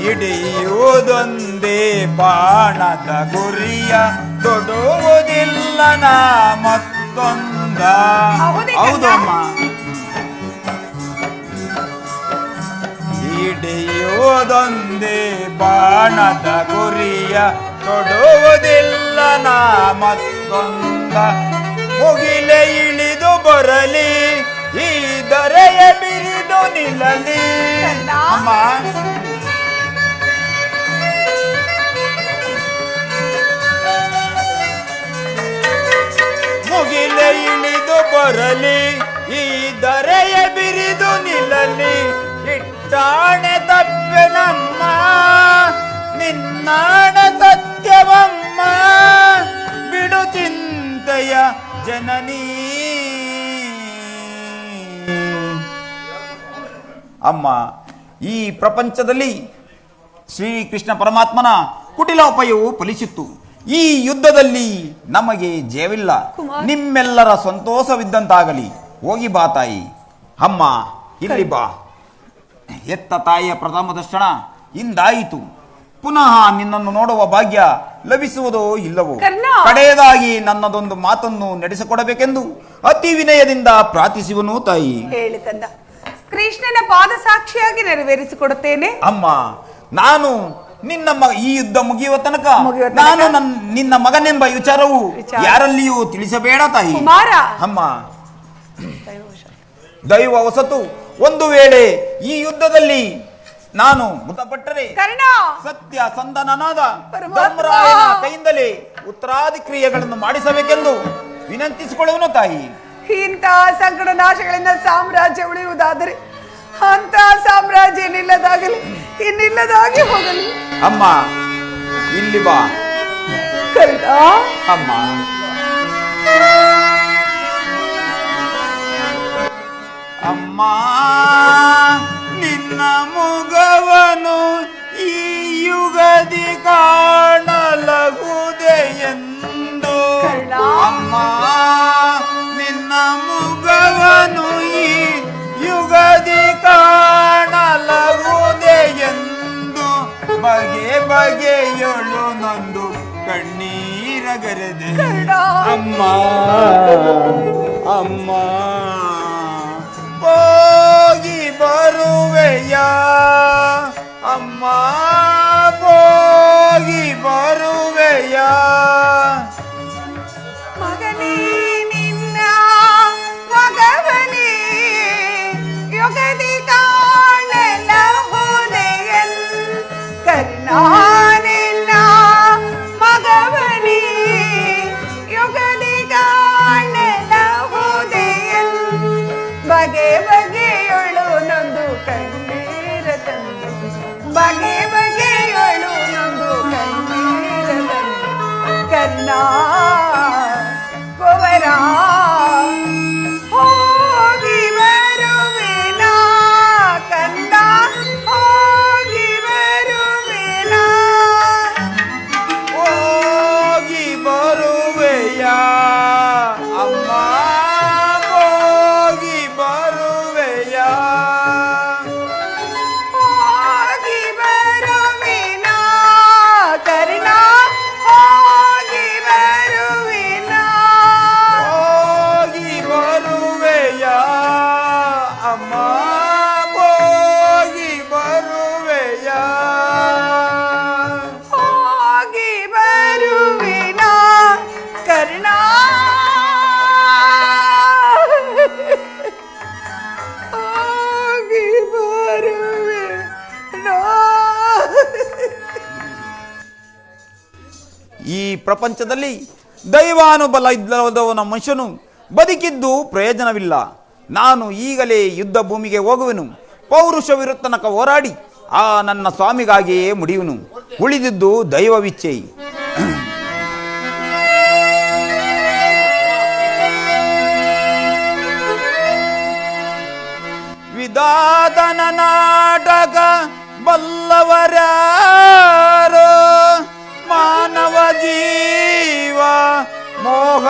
ಹಿಡಿಯುವುದೊಂದೇ ಬಾಣದ ಗುರಿಯ, ತೊಡುವುದಿಲ್ಲ ನಾ ಮತ್ತೊಂದ. ಹೌದಮ್ಮ. ಹಿಡಿಯುವುದೊಂದೇ ಬಾಣದ ಗುರಿಯ, ತೊಡುವುದಿಲ್ಲ ನಾ ಮತ್ತೊಂದ. ಮುಗಿಲೆ ಇಳಿದು ಬರಲಿ, ಈ ದೊರೆಯ ಬಿರಿದು ನಿಲ್ಲಲಿ. ಅಮ್ಮ ಮುಗಿಲೆ ಇಳಿದು ಬರಲಿ, ಈ ದರೆಯ ಬಿರಿದು ನಿಲ್ಲಲಿ. ಇಟ್ಟಾಣೆ ತಪ್ಪೆನಮ್ಮ, ನಿನ್ನಾಣ ಸತ್ಯವಮ್ಮ, ಬಿಡು ಚಿಂತೆಯ ಜನನೀ. ಅಮ್ಮ, ಈ ಪ್ರಪಂಚದಲ್ಲಿ ಶ್ರೀಕೃಷ್ಣ ಪರಮಾತ್ಮನ ಕುಟಿಲೋಪಾಯವು ಫಲಿಸಿತ್ತು. ಈ ಯುದ್ಧದಲ್ಲಿ ನಮಗೆ ಜಯವಿಲ್ಲ. ನಿಮ್ಮೆಲ್ಲರ ಸಂತೋಷವಿದ್ದಂತಾಗಲಿ. ಹೋಗಿ ಬಾ ತಾಯಿ. ಅಮ್ಮ ಇಲ್ಲಿ ಬಾ. ಎತ್ತ ತಾಯಿಯ ಪ್ರಥಮ ದರ್ಶನ ಇಂದಾಯಿತು. ಪುನಃ ನಿನ್ನನ್ನು ನೋಡುವ ಭಾಗ್ಯ ಲಭಿಸುವುದೋ ಇಲ್ಲವೋ. ಕಡೆಯದಾಗಿ ನನ್ನದೊಂದು ಮಾತನ್ನು ನಡೆಸಿಕೊಡಬೇಕೆಂದು ಅತಿ ವಿನಯದಿಂದ ಪ್ರಾರ್ಥಿಸುವನು ತಾಯಿ. ಹೇಳಿ ಕಂದ. ಕೃಷ್ಣನ ಪಾದ ಸಾಕ್ಷಿಯಾಗಿ ನೆರವೇರಿಸಿಕೊಡುತ್ತೇನೆ. ಅಮ್ಮ, ನಾನು ನಿನ್ನ ಈ ಯುದ್ಧ ಮುಗಿಯುವ ತನಕ ನಾನು ನಿನ್ನ ಮಗನೆಂಬ ವಿಚಾರವು ಯಾರಲ್ಲಿಯೂ ತಿಳಿಸಬೇಡ ತಾಯಿ. ಅಮ್ಮ, ದೈವ ಹೊಸತು. ಒಂದು ವೇಳೆ ಈ ಯುದ್ಧದಲ್ಲಿ ನಾನು ಮೃತಪಟ್ಟರೆ ಸತ್ಯ ಸಂದನನಾದ ಧರ್ಮರಾಯನ ಕೈಯಿಂದಲೇ ಉತ್ತರಾಧಿಕ್ರಿಯೆಗಳನ್ನು ಮಾಡಿಸಬೇಕೆಂದು ವಿನಂತಿಸಿಕೊಳ್ಳುವನು ತಾಯಿ. ಇಂತಹ ಸಂಕಟ ನಾಶಗಳಿಂದ ಸಾಮ್ರಾಜ್ಯ ಉಳಿಯುವುದಾದರೆ ಅಂತ ಸಾಮ್ರಾಜ್ಯ ನಿಲ್ಲದಾಗಲಿ, ಇನ್ನಿಲ್ಲದಾಗಿ ಹೋಗಲಿ. ಅಮ್ಮ ಇಲ್ಲಿ ಬಾ. ಅಮ್ಮ ಅಮ್ಮ, ನಿನ್ನ ಮುಗವನು ಈ ಯುಗದಿ ಕಾಣಲಗುವುದೇ ಎಂದು. ಅಮ್ಮ, ನಿನ್ನ ಮುಗವನು ಈ ಯುಗದಿ ಕಾಣಲಗುವುದೇ ಎಂದು ಬಗೆ ಬಗೆಯೊಳು ನೊಂದು ಕಣ್ಣೀರಗರೆದೆ. ಅಮ್ಮ ಅಮ್ಮ, ಹೋಗಿ ಬರುವೆಯ ಅಮ್ಮ, ಹೋಗಿ ಬರುವೆಯ. ಮಗನೇ ನಿನ್ನ ಮಗವನೇ ಯುಗದಿ ಕಾಣಲಹುದೆಯನ್. ಕರ್ಣ ನಿನ್ನ ಮಗವನೇ ಯುಗದಿ ಕಾಣಲಹುದೆಯನ್. ಬಗೆ ಬಗೆಯೊಳು ನೊಂದು ಕಣ್ಣೀರ ತಂದು, ಬಗೆ ಬಗೆಯೊಳು ನೊಂದು ಕಣ್ಣೀರ ತಂದು. ಕರ್ಣ ಕುವರ ಹೋಗಿ ಬರುವೆನ, ಕಂದ ಹೋಗಿ ಬರುವೆನ. ಹೋಗಿ ಬರುವೆಯ ಅಮ್ಮ, ಹೋಗಿ ಬರುವೆಯ. ಹೋಗಿ ಬರುವೆನ ಕರ್ಣ, ಹೋಗಿ ಬರುವೆನ. ಹೋಗಿ ಬರುವೆಯ ಅಮ್ಮ, ಹೋಗಿ ಬರುವೆಯ. ಹೋಗಿ ಬರುವೆನ ಕರ್ಣ, ಹೋಗಿ ಬರುವೆನ. ಈ ಪ್ರಪಂಚದಲ್ಲಿ ದೈವಾನುಬಲ ಇಲ್ಲದವನ ಮನುಷ್ಯನು ಬದುಕಿದ್ದು ಪ್ರಯೋಜನವಿಲ್ಲ. ನಾನು ಈಗಲೇ ಯುದ್ಧ ಭೂಮಿಗೆ ಹೋಗುವೆನು. ಪೌರುಷವಿರುತ್ತನಕ ಹೋರಾಡಿ ಆ ನನ್ನ ಸ್ವಾಮಿಗಾಗಿಯೇ ಮುಡಿಯುವನು. ಉಳಿದಿದ್ದು ದೈವವಿಚ್ಛೆ. ವಿಧಾತನ ನಾಟಕ ಬಲ್ಲವರ್ಯಾರೋ, ಮಾನವ ಜೀವ ಮೋಹಂದಕಾರ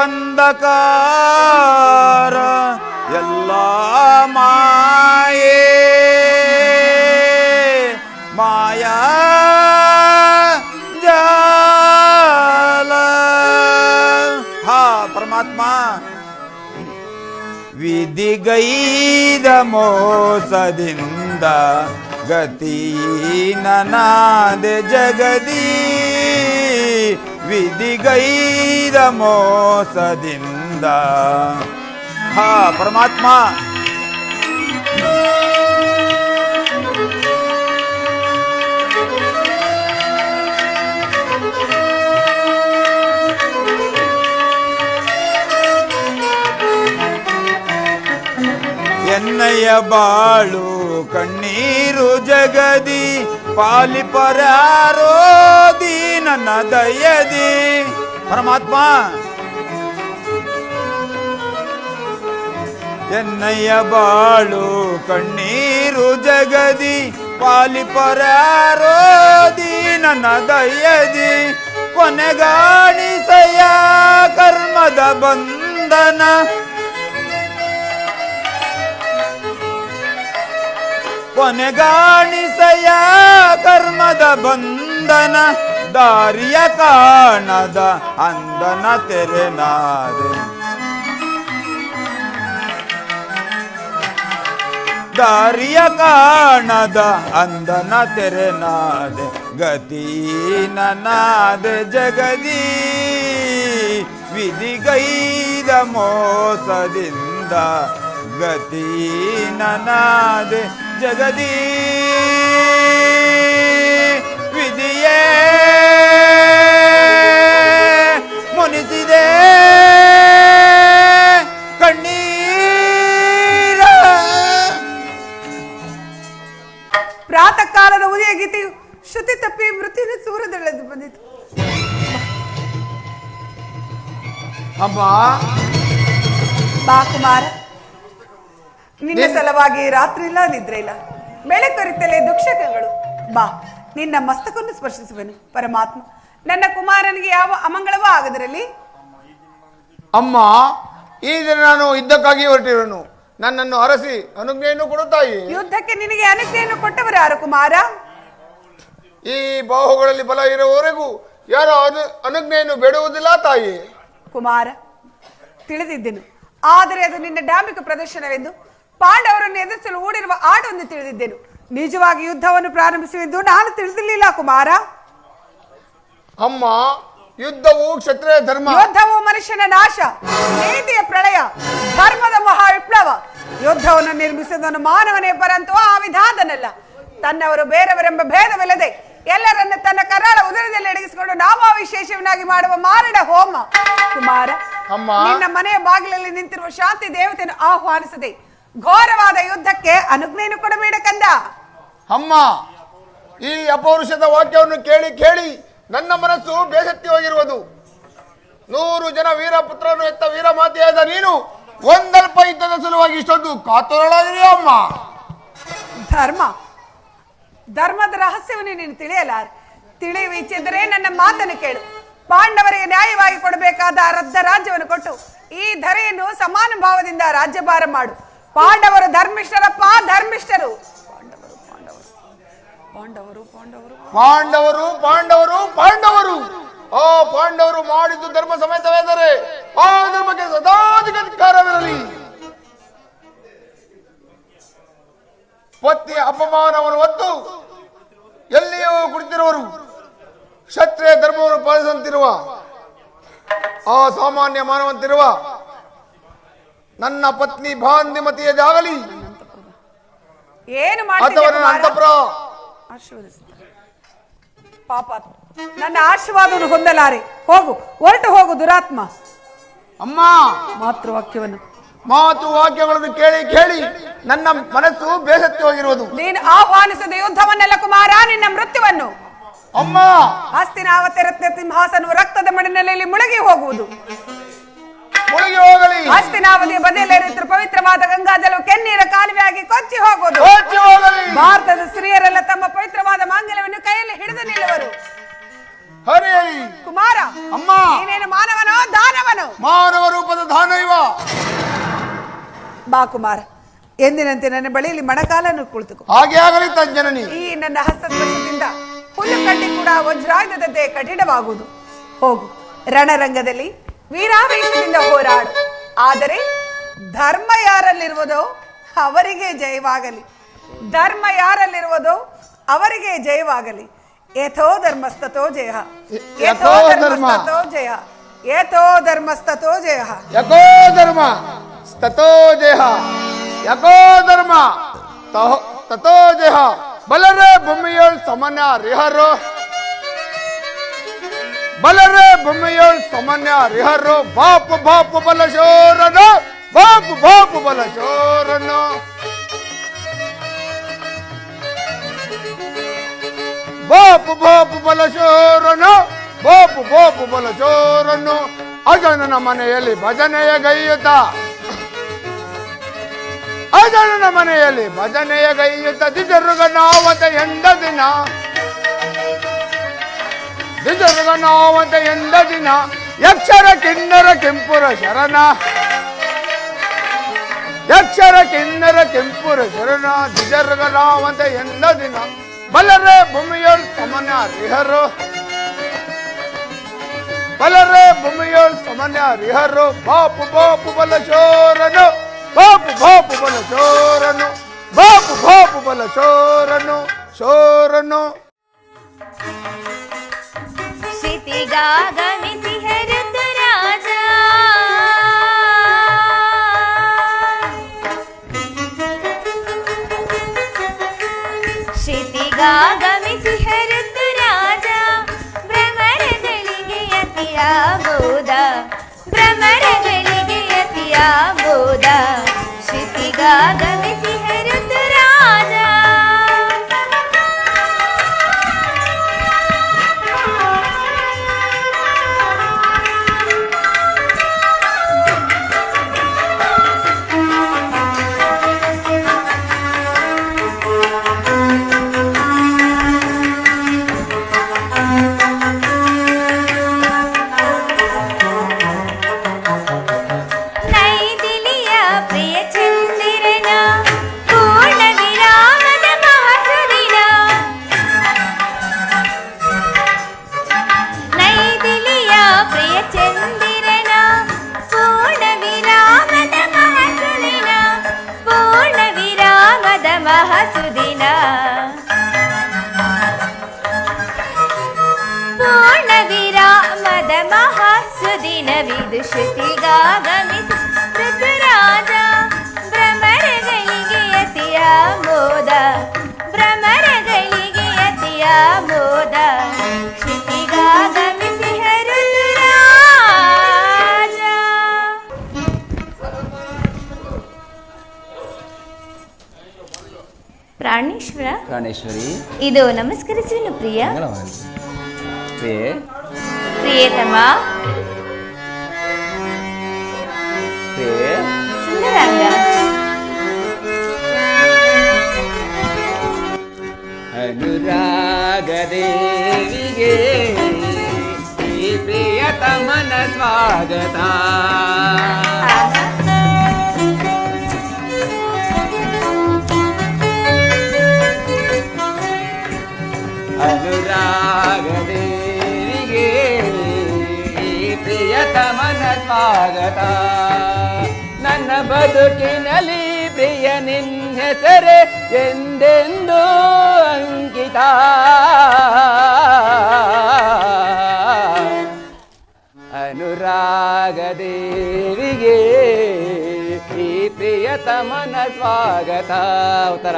ಎಲ್ಲ ಮಾಯೇ ಮಾಯಾ ಜಾಲ. ಹಾ ಪರಮಾತ್ಮ, ವಿಧಿಗೈದ ಮೋಸದಿಂದ ಗತಿ ನನಾದೆ ಜಗದಿ. ವಿಧಿಗೈದ ಮೋಸದಿಂದ ಹಾ ಪರಮಾತ್ಮ, ಎನ್ನಯ್ಯ ಬಾಳು ಕಣ್ಣೀರು ಜಗದಿ ಪಾಲಿಪರಾರೋ ದೀನನ ದಯದಿ. ಪರಮಾತ್ಮ, ಎನ್ನಯ್ಯ ಬಾಳು ಕಣ್ಣೀರು ಜಗದಿ ಪಾಲಿಪರಾರೋ ದೀನನ ದಯದಿ. ಕೊನೆಗಾಣಿಸಯ ಕರ್ಮದ ಬಂಧನ, ಕೊನೆಗಾಣಿಸಯ ಕರ್ಮದ ಬಂಧನ. ದಾರಿಯ ಕಾಣದ ಅಂದನ ತೆರೆನಾದೆ, ದಾರಿಯ ಕಾಣದ ಅಂದನ ತೆರೆನಾದೆ. ಗತಿ ನನಾದೆ ಜಗದಿ, ವಿಧಿಗೈದ ಮೋಸದಿಂದ ಗತಿ ನನಾದೆ ಜಗದಿ. ವಿಧಿಯೇ ಮುನಿಸಿದೆ ಕಣ್ಣೀರ. ಪ್ರಾತಃ ಕಾಲದ ಉದಯ ಗೀತೆಯು ಶ್ರುತಿ ತಪ್ಪಿ ಮೃತ್ಯುವಿನ ಸೂರದೆಳೆದು ಬಂದಿತು. ಅಮ್ಮ ಬಾ ಕುಮಾರ, ನಿನ್ನ ಸಲುವಾಗಿ ರಾತ್ರಿ ಇಲ್ಲ ನಿದ್ರೆ ಇಲ್ಲ, ಬೆಳಕರಿತಲೇ ದುಕ್ಷಕಗಳು. ಬಾ, ನಿನ್ನ ಮಸ್ತಕವನ್ನು ಸ್ಪರ್ಶಿಸುವೆನು. ಪರಮಾತ್ಮ, ನನ್ನ ಕುಮಾರನಿಗೆ ಯಾವ ಅಮಂಗಳವೂ ಆಗದಿರಲಿ. ಅಮ್ಮ, ಈ ದಿನ ನಾನು ಯುದ್ಧಕ್ಕಾಗಿ ಹೊರಟಿರುವನು. ನನ್ನನ್ನು ಅರಸಿ ಅನುಜ್ಞೆಯನ್ನು ಕೊಡು ತಾಯಿ. ಯುದ್ಧಕ್ಕೆ ನಿನಗೆ ಅನುಜ್ಞೆಯನ್ನು ಕೊಟ್ಟವರು ಯಾರು ಕುಮಾರ? ಈ ಬಾಹುಗಳಲ್ಲಿ ಬಲ ಇರುವವರೆಗೂ ಯಾರು ಅನುಜ್ಞೆಯನ್ನು ಬೇಡುವುದಿಲ್ಲ ತಾಯಿ. ಕುಮಾರ, ತಿಳಿದಿದ್ದೆನು, ಆದರೆ ಅದು ನಿನ್ನ ಡಾಂಬಿಕ ಪ್ರದರ್ಶನವೆಂದು ಪಾಂಡವರನ್ನು ಎದುರಿಸಲು ಹೂಡಿರುವ ಆಟವನ್ನು ತಿಳಿದಿದ್ದೆನು. ನಿಜವಾಗಿ ಯುದ್ಧವನ್ನು ಪ್ರಾರಂಭಿಸುವೆಂದು ನಾನು ತಿಳಿದಿರಲಿಲ್ಲ ಕುಮಾರ. ಅಮ್ಮ, ಯುದ್ಧವು ಕ್ಷತ್ರಿಯ ಧರ್ಮ. ಯುದ್ಧವು ಮನುಷ್ಯನ ನಾಶ, ನೀತಿಯ ಪ್ರಳಯ, ಧರ್ಮದ ಮಹಾ ವಿಪ್ಲವ. ಯುದ್ಧವನ್ನು ನಿರ್ಮಿಸಿದವನು ಮಾನವನೇ ಪರಂತು ಆ ವಿಧಾನನಲ್ಲ. ತನ್ನವರು ಬೇರೆಯವರೆಂಬ ಭೇದವಿಲ್ಲದೆ ಎಲ್ಲರನ್ನು ತನ್ನ ಕರಾಳ ಉದರದಲ್ಲಿ ಅಡಗಿಸಿಕೊಂಡು ನಾಮಾವಿಶೇಷವನ್ನಾಗಿ ಮಾಡುವ ಮಾರಣ ಹೋಮ. ಕುಮಾರ, ನಿನ್ನ ಮನೆಯ ಬಾಗಿಲಲ್ಲಿ ನಿಂತಿರುವ ಶಾಂತಿ ದೇವತೆಯನ್ನು ಆಹ್ವಾನಿಸದೆ ಘೋರವಾದ ಯುದ್ಧಕ್ಕೆ ಅನುಜ್ಞೆಯನ್ನು ಕೊಡಬೇಡ ಕಂದ. ಅಮ್ಮ, ಈ ಅಪೌರುಷದ ವಾಕ್ಯವನ್ನು ಕೇಳಿ ಕೇಳಿ ನನ್ನ ಮನಸ್ಸು ಬೇಸತ್ತಿ ಹೋಗಿರುವುದು. 100 ಜನ ವೀರಪುತ್ರನು ಎತ್ತ ವೀರಮಾತೆಯಾದ ನೀನು ಒಂದಲ್ಪ ಯುದ್ಧದ ಸಲುವಾಗಿ ಇಷ್ಟೊಂದು ಕಾತುರಳಾಗಿದೆಯಾ ಅಮ್ಮ? ಧರ್ಮದ ರಹಸ್ಯವನ್ನು ನೀನು ತಿಳಿಯಲಾರೆ. ತಿಳಿಯುವ ಇಚ್ಛಿದ್ದರೆ ನನ್ನ ಮಾತನ್ನು ಕೇಳು. ಪಾಂಡವರಿಗೆ ನ್ಯಾಯವಾಗಿ ಕೊಡಬೇಕಾದ ಅರ್ಧ ರಾಜ್ಯವನ್ನು ಕೊಟ್ಟು ಈ ಧರೆಯನ್ನು ಸಮಾನ ಭಾವದಿಂದ ರಾಜ್ಯಭಾರ ಮಾಡು. ಪಾಂಡವರು ಧರ್ಮಿಷ್ಠರಪ್ಪ, ಧರ್ಮಿಷ್ಠರು. ಪಾಂಡವರು ಪಾಂಡವರು ಪಾಂಡವರು ಪಾಂಡವರು ಪಾಂಡವರು ಆ ಪಾಂಡವರು ಮಾಡಿದ್ದು ಧರ್ಮ ಸಮೇತವೆಂದರೆ ಆ ಧರ್ಮಕ್ಕೆ ಸದಾಧಿಕಾರವಿರಲಿ. ಪತ್ನಿಯ ಅಪಮಾನವನ್ನು ಹೊತ್ತು ಎಲ್ಲಿಯೂ ಕುಳಿತಿರುವರು ಕ್ಷತ್ರಿಯ ಧರ್ಮವನ್ನು ಪಾಲಿಸುವಂತಿರುವ ಆ ಸಾಮಾನ್ಯ ಮಾನವಂತಿರುವ ನನ್ನ ಪತ್ನಿ ಭಾಂದಿಮತಿಯದಾಗಲಿ ಏನು ಅಥವಾ ನನ್ನ ಅಂತಃಪುರ ಪಾಪ, ನನ್ನ ಆಶೀರ್ವಾದವನ್ನು ಹೊಂದಲಾರೆ. ಹೋಗು, ಹೊರಟು ಹೋಗು ದುರಾತ್ಮ. ಅಮ್ಮ, ಮಾತೃವಾಕ್ಯವನ್ನು ಮಾತು ವಾಕ್ಯಗಳನ್ನು ಕೇಳಿ ಕೇಳಿ ನನ್ನ ಮನಸ್ಸು ಬೇಸತ್ತಿ ಹೋಗಿರುವುದು. ನೀನು ಆಹ್ವಾನಿಸಿದ ಯುದ್ಧವನ್ನೆಲ್ಲ ಕುಮಾರ, ನಿನ್ನ ಮೃತ್ಯುವನ್ನು. ಅಮ್ಮ, ಹಸ್ತಿನಾವತಿ ರತ್ನ ಸಿಂಹಾಸನವು ರಕ್ತದ ಮಡಿನಲ್ಲಿ ಮುಳುಗಿ ಹೋಗುವುದು. ಮುಳುಗಿ ಹೋಗಲಿ. ಹಸ್ತಿನಾವತಿಯ ಬದಿಯಲ್ಲಿರುತ್ತಿರುವ ಪವಿತ್ರವಾದ ಗಂಗಾಜಲವು ಕೆನ್ನೀರ ಕಾಲುವೆಯಾಗಿ ಕೊಚ್ಚಿ ಹೋಗುವುದು. ಕೊಚ್ಚಿ ಹೋಗಲಿ. ಭಾರತದ ಸ್ತ್ರೀಯರೆಲ್ಲ ತಮ್ಮ ಪವಿತ್ರವಾದ ಮಾಂಗಲ್ಯವನ್ನು ಕೈಯಲ್ಲಿ ಹಿಡಿದು ನಿಲ್ಲುವರು. ಹರಿ ಕುಮಾರ, ಅಮ್ಮ, ನೀನೇನು ಮಾನವನೋ ದಾನವನು? ಮಾನವ ರೂಪದ ದಾನ ಇವ. ಬಾ ಕುಮಾರ, ಎಂದಿನಂತೆ ನನ್ನ ಬಳಿಯಲ್ಲಿ ಮಣಕಾಲನ್ನು ಕುಳಿತುಕೋ. ಹಾಗೆ ಆಗಲಿ ತಜ್ಜನನಿ. ಈ ನನ್ನ ಹಸ್ತಸ್ಪರ್ಶದಿಂದ ಹುಲ್ಲು ಕಡ್ಡಿ ಕೂಡ ವಜ್ರಾಯುಧದಂತೆ ಕಠಿಣವಾಗುವುದು. ಹೋಗು, ರಣರಂಗದಲ್ಲಿ ವೀರಾವೇಶದಿಂದ ಹೋರಾಡು. ಆದರೆ ಧರ್ಮ ಯಾರಲ್ಲಿರುವುದೋ ಅವರಿಗೆ ಜಯವಾಗಲಿ. ಧರ್ಮ ಯಾರಲ್ಲಿರುವುದೋ ಅವರಿಗೆ ಜಯವಾಗಲಿ. ಯಥೋ ಧರ್ಮಸ್ತಥೋ ಜಯ. ಯಥೋ ಧರ್ಮಸ್ತಥೋ ಜಯ. ಯಥೋ ಧರ್ಮಸ್ತಥೋ ಜಯ. ಯಕೋ ಧರ್ಮ ತಥೋ ಜಯ. ಯಕೋ ಧರ್ಮ ತಥೋ ಜಯ. ಬಲರೆ ಭೂಮಿಯೋಳ್ ಸಾಮಾನ್ಯ ರಿಹರು. ಬಲರೆ ಭೂಮಿಯೋಳ್ ಸಾಮಾನ್ಯ ರಿಹರು. ಬಾಪು ಬಾಪು ಬಲಶೋರನು. ಬಾಪು ಬಾಪು ಬಲಶೋರನು. ಬಾಪು ಬಾಪು ಬಲಶೋರನು. ಬಾಪು ಬಾಪು ಬಲಶೋರನು. ಅಜನನ ಮನೆಯಲ್ಲಿ ಭಜನೆಯ ಗೈಯುತ್ತ. ಅಜನನ ಮನೆಯಲ್ಲಿ ಭಜನೆಯ ಗೈಯುತ್ತ ದಿಜರುಗನಾವತ ಎಂದ ದಿನ. ದಿಜರುಗನಾವತ ಎಂದ ದಿನ. ಯಕ್ಷರ ಕಿನ್ನರ ಕೆಂಪುರ ಶರಣ. ಯಕ್ಷರ ಕಿನ್ನರ ಕೆಂಪುರ ಶರಣ. ದಿಜರುಗನಾವತ ಎಂದ ದಿನ. ಬಲರೆ ಭೂಮಿಯೋಳ್ ಸಾಮಾನ್ಯ ರಿಹರು. ಬಲರೆ ಭೂಮಿಯೋಳ್ ಸಾಮಾನ್ಯ ರಿಹರು. ಬಾಪು ಬಾಪು ಬಲಶೋರನು. ಬಾಪು ಬಾಪು ಬಲಶೋರನು. ಬಾಪು ಬಾಪು ಬಲಶೋರನು. ಶೋರನು. ಕ್ಷಿತಿಗಾಗಮಿಸಿ ಹರಿದ ರಾಜ. ಕ್ಷಿತಿಗಾಗಮಿಸಿ ಹರಿದ ರಾಜ. ಭ್ರಮರಗಳಿಗೆ ಅತಿಯಾಗೋದ. ಭ್ರಮರಗಳಿಗೆ ಅತಿಯಾಗೋದ. ಕ್ಷಿತಿಗಾಗಮಿಸಿ ಹರಿದ ರಾಜ. ನೈದಿಲಿಯ ಪ್ರಿಯ ಚಂದಿರನ ಪೂರ್ಣ ವಿರಾಮದ ಮಹಾಸುದಿನ. ನೈದಿಲಿಯ ಪ್ರಿಯ ಚಂದಿರನ ಪೂರ್ಣ ವಿರಾಮದ ಮಹಾಸುದಿನ. ಪೂರ್ಣ ವಿರಾಮದ ಮಹಾಸುದಿನ. ಪೂರ್ಣ ವಿರಾಮದ ಮಹಾಸುದಿನವಿದು. ಶ್ರುತಿಗಾಗಮಿಸಿ ಋತುರಾಜ. ಭ್ರಮರಗಳಿಗೆ ಅತಿಯಾಮೋದ. ಭ್ರಮರಗಳಿಗೆ ಅತಿಯಾಮೋದ. ಶ್ರುತಿಗಾಗಮಿಸಿ ಋತುರಾಜ. ಪ್ರಾಣೇಶ್ವರ, ಪ್ರಾಣೇಶ್ವರಿ, ಇದು ನಮಸ್ಕರಿಸುವೆನು ಪ್ರಿಯ. ಮಂಗಳವಾಗಲಿ. ಪ್ರಿಯೆ, ಪ್ರಿಯತಮ, ಪ್ರಿಯೆ, ಸುಂದರಾಂಗ. ಅನುರಾಗ ದೇವಿಗೆ ಈ ಪ್ರಿಯತಮನ ಸ್ವಾಗತ. ಅನುರಾಗ ದೇವಿಗೆ ಈ ಪ್ರಿಯತಮನ ಸ್ವಾಗತ. ನನ್ನ ಬದುಕಿನಲ್ಲಿ ಪ್ರಿಯ ನಿನ್ನ ಹೆಸರೇ ಎಂದೆಂದೂ ಅಂಕಿತ. ಅನುರಾಗ ದೇವಿಗೆ ಈ ಪ್ರಿಯತಮನ ಸ್ವಾಗತ. ಉತ್ತರ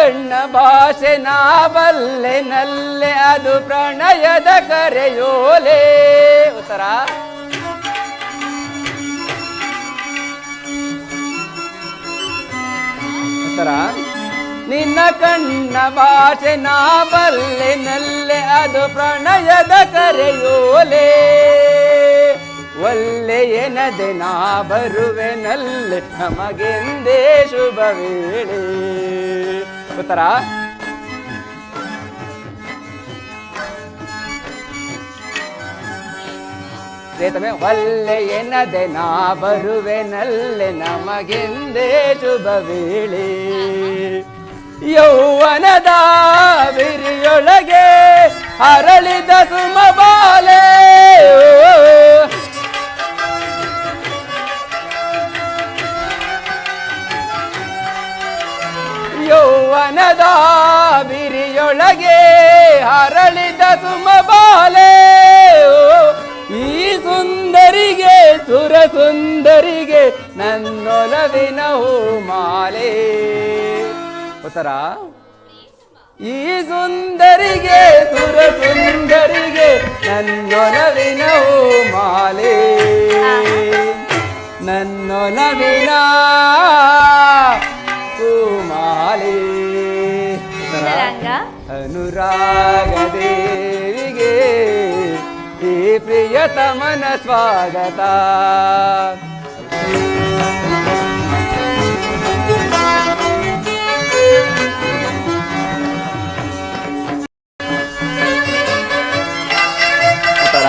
ಕಣ್ಣ ಭಾಷೆ ನಾ ಬಲ್ಲೆ ನಲ್ಲೆ ಅದು ಪ್ರಣಯದ ಕರೆಯೋಲೆ. ಉತ್ತರ ಉತ್ತರ ನಿನ್ನ ಕಣ್ಣ ಭಾಷೆ ನಾ ಬಲ್ಲೆ ನಲ್ಲೆ ಅದು ಪ್ರಣಯದ ಕರೆಯೋಲೆ. ಒಲ್ಲೆ ಎನದೆ ನಾ ಬರುವೆ ನಲ್ಲೆ ನಮಗೆಂದೇ ಶುಭ ವೇಳೆ. ಉತ್ತರ ಪ್ರಿಯತಮೆ ಒಲ್ಲೆ ಎನ್ನದೆ ನಾ ಬರುವೆ ನಲ್ಲೆ ನಮಗೆಂದೇ ಶುಭ ವೇಳೆ. ಯೌವನದ ಬಿರಿಯೊಳಗೆ ಅರಳಿದ ಸುಮಬಾಲೆ. ಯೌವನದ ಬಿರಿಯೊಳಗೆ ಅರಳಿದ ಸುಮಬಾಲೆ. ಈ ಸುಂದರಿಗೆ ಸುರ ಸುಂದರಿಗೆ ನನ್ನೊಲವಿನ ಹೂಮಾಲೆ. ಉತ್ತರ ಈ ಸುಂದರಿಗೆ ಸುರ ಸುಂದರಿಗೆ ನನ್ನೊಲವಿನ ಹೂಮಾಲೆ. ನನ್ನೊಲವಿನ ಹೂಮಾಲೆ. ಅನುರಾಗ ದೇವಿಗೆ ಈ ಪ್ರಿಯತಮನ ಸ್ವಾಗತ. ಉತ್ತರ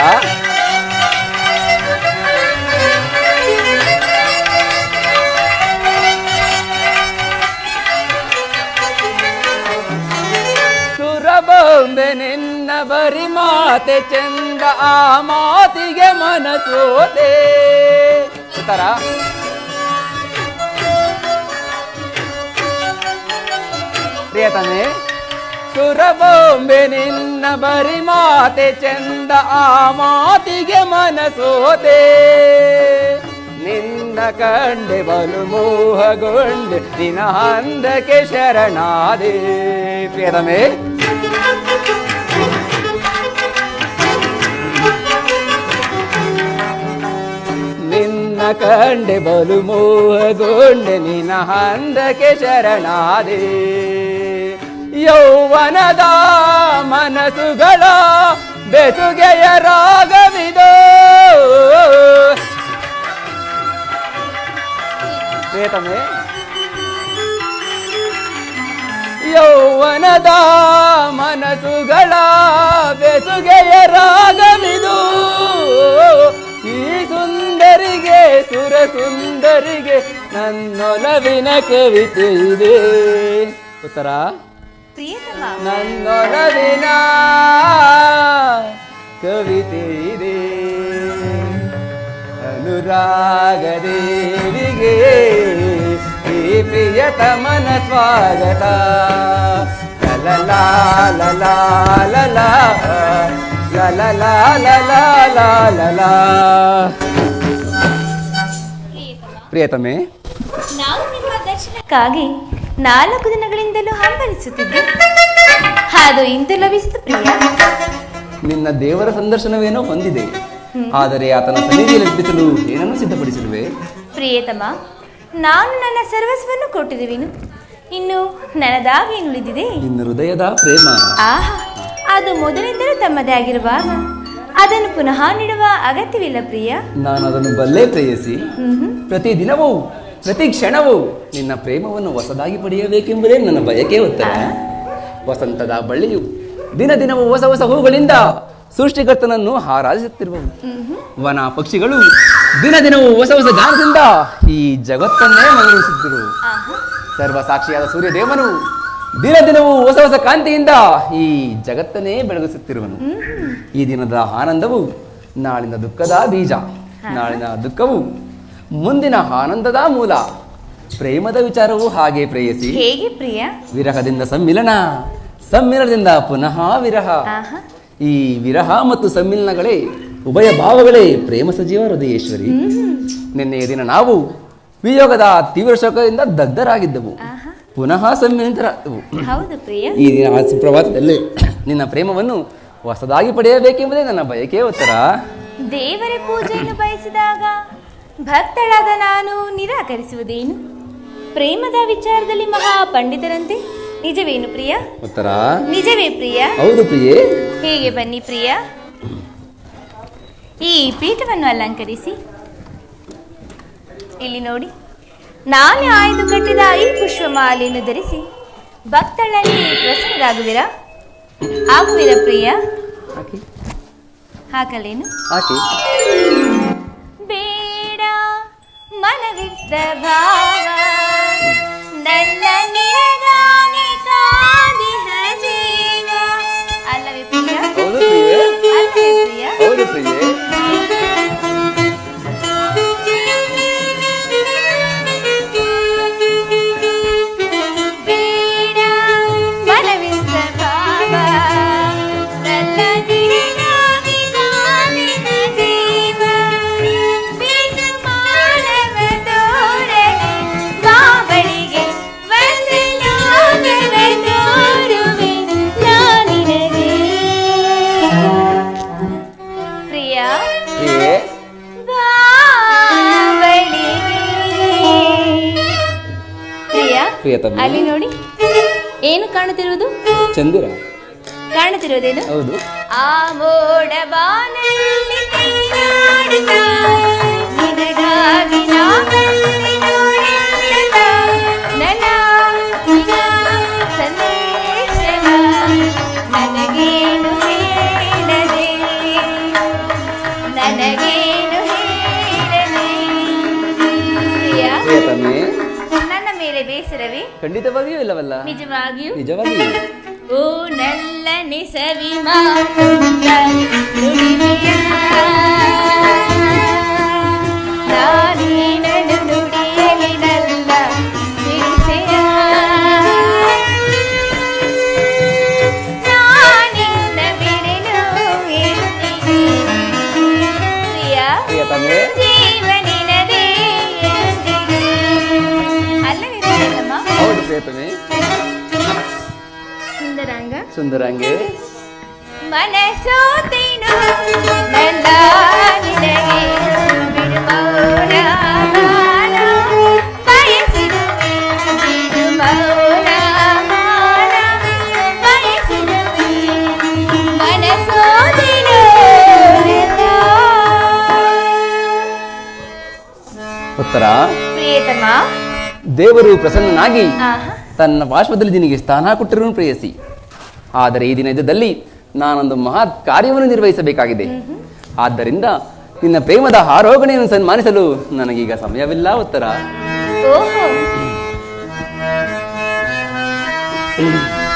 ಸುರಬೊಂಬೆ ನಿನ್ನ ಬರಿ ಮಾತೆ ಚಂದ ಆ ಮಾತಿಗೆ ಮನಸೋತೆ. ಉತ್ತರ ಪ್ರಿಯತಮೆ ಸುರಬೊಂಬೆ ನಿನ್ನ ಬರಿ ಮಾತೆ ಚಂದ ಆ ಮಾತಿಗೆ ಮನಸೋತೆ. ನಿನ್ನ ಕಂಡೆ ಬಲು ಮೋಹಗೊಂಡೆ ನಿನ್ನ ಹಂದಕ್ಕೆ ಶರಣಾದೆ. ಪ್ರಿಯತಮೆ ನಿನ್ನ ಕಂಡೆ ಬಲು ಮೋಹಗೊಂಡೆ ನಿನ್ನ ಹಂದಕ್ಕೆ ಶರಣಾದೆ. ಯೌವನದ ಮನಸ್ಸುಗಳ ಬೆಸುಗೆಯ ರಾಗವಿದೋ. ಪ್ರಿಯತಮೆ ಯೌವನದ ಮನಸ್ಸುಗಳ ಬೆಸುಗೆಯ ರಾಗವಿದು. ಈ ಸುಂದರಿಗೆ ಸುರ ಸುಂದರಿಗೆ ನನ್ನೊಲವಿನ ಕವಿತೆ ಇದೆ. ಉತ್ತರ ನನ್ನೊಲವಿನ ಕವಿತೆ ಇದೆ. ಅನುರಾಗ ದೇವಿಗೆ ಈ ಪ್ರಿಯತಮನ ಸ್ವಾಗತ. ಲಲಲಾ ಲಲಾ ಲಲಾ ಲಲಲಾ ಲಲಾ ಲಲಾ. ಪ್ರಿಯತಮೆ ನಾನು ನಿಮ್ಮ ದರ್ಶನಕ್ಕಾಗಿ 4 ದಿನಗಳಿಂದಲೂ ಹಂಬಲಿಸುತ್ತಿದ್ದೆ. ಅದು ಇಂದು ಲಭಿಸಿತು ಪ್ರಿಯ. ನಿನ್ನ ದೇವರ ಸಂದರ್ಶನವೇನೋ ಹೊಂದಿದೆ, ಆದರೆ ಆತನ ಸನ್ನಿಧಿಯಲ್ಲಿ ಲಭಿಸಲು ಏನನ್ನು ಸಿದ್ಧಪಡಿಸಿರುವೆ? ಪ್ರಿಯತಮ, ನಾನು ನನ್ನ ಸರ್ವಸ್ವನ್ನು ಕೊಟ್ಟಿರುವೆನು. ಇನ್ನು ನನ್ನದಾಗಿ ಉಳಿದಿದೆ ನಿನ್ನ ಹೃದಯದ ಪ್ರೇಮ. ಆಹಾ, ಅದು ಮೊದಲಿಂದಲೂ ತಮ್ಮದೇ ಆಗಿರುವಾಗ ಅದನ್ನು ಪುನಃ ನೀಡುವ ಅಗತ್ಯವಿಲ್ಲ ಪ್ರಿಯ. ನಾನು ಅದನ್ನು ಬಲ್ಲೆ ಪ್ರೇಯಸಿ. ಪ್ರತಿ ದಿನವೂ ಪ್ರತಿ ಕ್ಷಣವೂ ನಿನ್ನ ಪ್ರೇಮವನ್ನು ಹೊಸದಾಗಿ ಪಡೆಯಬೇಕೆಂಬುದೇ ನನ್ನ ಬಯಕೆ. ಉತ್ತರ ವಸಂತದ ಬಳ್ಳಿಯು ದಿನ ದಿನವೂ ಹೊಸ ಹೊಸ ಹೂಗಳಿಂದ ಸೃಷ್ಟಿಕರ್ತನನ್ನು ಆರಾಧಿಸುತ್ತಿರುವವು. ವನ ಪಕ್ಷಿಗಳು ದಿನ ದಿನವೂ ಹೊಸ ಹೊಸ ಗಾನದಿಂದ ಈ ಜಗತ್ತನ್ನೇ ಮನಗೊಳಿಸುತ್ತಿರು. ಸರ್ವಸಾಕ್ಷಿಯಾದ ಸೂರ್ಯದೇವನು ದಿನ ದಿನವೂ ಹೊಸ ಹೊಸ ಕಾಂತಿಯಿಂದ ಈ ಜಗತ್ತನ್ನೇ ಬೆಳಗಿಸುತ್ತಿರುವನು. ಈ ದಿನದ ಆನಂದವು ನಾಳಿನ ದುಃಖದ ಬೀಜ, ನಾಳಿನ ದುಃಖವು ಮುಂದಿನ ಆನಂದದ ಮೂಲ. ಪ್ರೇಮದ ವಿಚಾರವು ಹಾಗೆ ಪ್ರೇಯಸಿ. ಹೇಗೆ ಪ್ರಿಯ? ವಿರಹದಿಂದ ಸಮ್ಮಿಲನ, ಸಮ್ಮಿಲನದಿಂದ ಪುನಃ ವಿರಹ. ಈ ವಿರಹ ಮತ್ತು ಸಮ್ಮಿಲನಗಳೇ ಉಭಯ ಭಾವಗಳೇ ಪ್ರೇಮ ಸಜೀವ ಹೃದಯೇಶ್ವರಿ. ನಿನ್ನೆಯ ದಿನ ನಾವು ವಿಯೋಗದ ತೀವ್ರ ಶೋಕದಿಂದ ದಗ್ಧರಾಗಿದ್ದೆವು. ಪುನಃ ಸಂಮಿಳಿತರ ಹೌದು ಪ್ರಿಯ. ಈ ದಿನ ಆ ಸುಪ್ರಭಾತದಲ್ಲಿ ನಿನ್ನ ಪ್ರೇಮವನ್ನು ಹೊಸದಾಗಿ ಪಡೆಯಬೇಕೆಂಬುದೇ ನನ್ನ ಬಯಕೆ ಉತ್ತರ. ದೇವರ ಪೂಜೆಯನ್ನು ಬಯಸಿದಾಗ ಭಕ್ತಳಾದ ನಾನು ನಿರಾಕರಿಸುವುದೇನು? ಪ್ರೇಮದ ವಿಚಾರದಲ್ಲಿ ಮಹಾ ಪಂಡಿತರಂತೆ. ನಿಜವೇನು ಪ್ರಿಯ? ಉತ್ತರ ನಿಜವೇ ಪ್ರಿಯ? ಹೌದು ಪ್ರಿಯೆ. ಹೀಗೆ ಬನ್ನಿ ಪ್ರಿಯ, ಈ ಪೀಠವನ್ನು ಅಲಂಕರಿಸಿ. ಇಲ್ಲಿ ನೋಡಿ, ನಾನೇ ಆಯ್ದು ಕಟ್ಟಿದ ಈ ಪುಷ್ಪಮಾಲೆಯನ್ನು ಧರಿಸಿ ಭಕ್ತಳಲ್ಲಿ ಪ್ರಸನ್ನರಾಗುವಿರಾ? ಆಗುವಿರಾ ಪ್ರಿಯ? ಹಾಕಿ ಹಾಕಲೇನು? ಹಾಕಿ. ಬೇಡ ಮನವಿದ್ದ ಭಾವ ನನ್ನ ನಿನಗಾಗಿ ಕಾದಿಹ ಜೀವ. ಅಲ್ಲವೇ ಪ್ರಿಯ? ಹೌದು ಪ್ರಿಯೆ. ಅಲ್ಲವೇ ಪ್ರಿಯ? ಹೌದು ಪ್ರಿಯೆ. ಬೇಡ ಮನವಿದ್ದ ಭಾವ ನನ್ನ ನಿನಗಾಗಿ ಕಾದಿಹ ಜೀವ. ಬಿಡು ಮಾನವ ಧೋರಣೆ ಬಾಬಳಿಗೆ ವಸಲಾಗದ ತೋರುವೆ ನಾನಿನಗೆ. ಪ್ರಿಯ ಪ್ರಿಯೆ. ಬಾಬಳಿಗೆ. ಪ್ರಿಯ ಪ್ರಿಯತಮ. ಅಲ್ಲಿ ನೋಡಿ, ಏನು ಕಾಣುತ್ತಿರುವುದು? ಚಂದಿರ. ಕಾಣುತ್ತಿರುವುದೇನು? ಹೌದು. ಆ ಮೋಡ ಬಾನಲ್ಲಿ ತೇಲಾಡುತ್ತಾ ನಿನಗಾಗಿ ನಾನಲ್ಲಿ ನೋಡುತ್ತಾ ನನ್ನ ನಿನ ಸಂದೇಶವ ನನಗೇನು ಹೇಳದೆ, ನನಗೇನು ಹೇಳದೆ. ಪ್ರಿಯ, ಪ್ರಿಯತಮೆ. ನನ್ನ ಮೇಲೆ ಬೇಸರವೇ? ಖಂಡಿತವಾಗಿಯೂ ಇಲ್ಲವಲ್ಲ. ನಿಜವಾಗಿಯೂ? ನಿಜವಾಗಿಯೂ. ಓ ನಲ್ಲನೆ ಸವಿ ಮಾತುಂದ ನುಡಿಮೆಯ ನಾನೀನನು ನುಡಿಯಲಿ ನಲ್ಲ ತಿಳಿಸೆಯ. ನಾನಿನ್ನ ಬಿಡೆನು ಎಂದಿಗೆ ಪ್ರಿಯ. ಪ್ರಿಯತಮೆ. ಜೀವನಿನದೇ ಎಂದಿಗೆ. ಅಲ್ಲವೇ ಪ್ರಿಯತಮ? ಹೌದು ಪ್ರಿಯತಮೆ. ಸುಂದರಾಂಗ ಸುಂದರಾಂಗೆ. ಮನಸೋತೇನು ನನ್ನ ನಿನಗೆ ಬಿಡುಮೌನ ಮಾನ ಬಯಸಿರುವೆ, ಬಿಡುಮೌನ ಮಾನ ಬಯಸಿರುವೆ. ಮನಸೋತೇನು ಉತ್ತರ ಪ್ರಿಯತಮ. ದೇವರು ಪ್ರಸನ್ನನಾಗಿ ಆಹಾ. ತನ್ನ ಪಾರ್ಶ್ವದಲ್ಲಿ ನಿನಗೆ ಸ್ಥಾನ ಕೊಟ್ಟಿರುವನು ಪ್ರೇಯಸಿ. ಆದರೆ ಈ ದಿನದಲ್ಲಿ ನಾನೊಂದು ಮಹತ್ ಕಾರ್ಯವನ್ನು ನಿರ್ವಹಿಸಬೇಕಾಗಿದೆ. ಆದ್ದರಿಂದ ನಿನ್ನ ಪ್ರೇಮದ ಆರೋಹಣೆಯನ್ನು ಸನ್ಮಾನಿಸಲು ನನಗೀಗ ಸಮಯವಿಲ್ಲ. ಉತ್ತರ ಓಹೋ.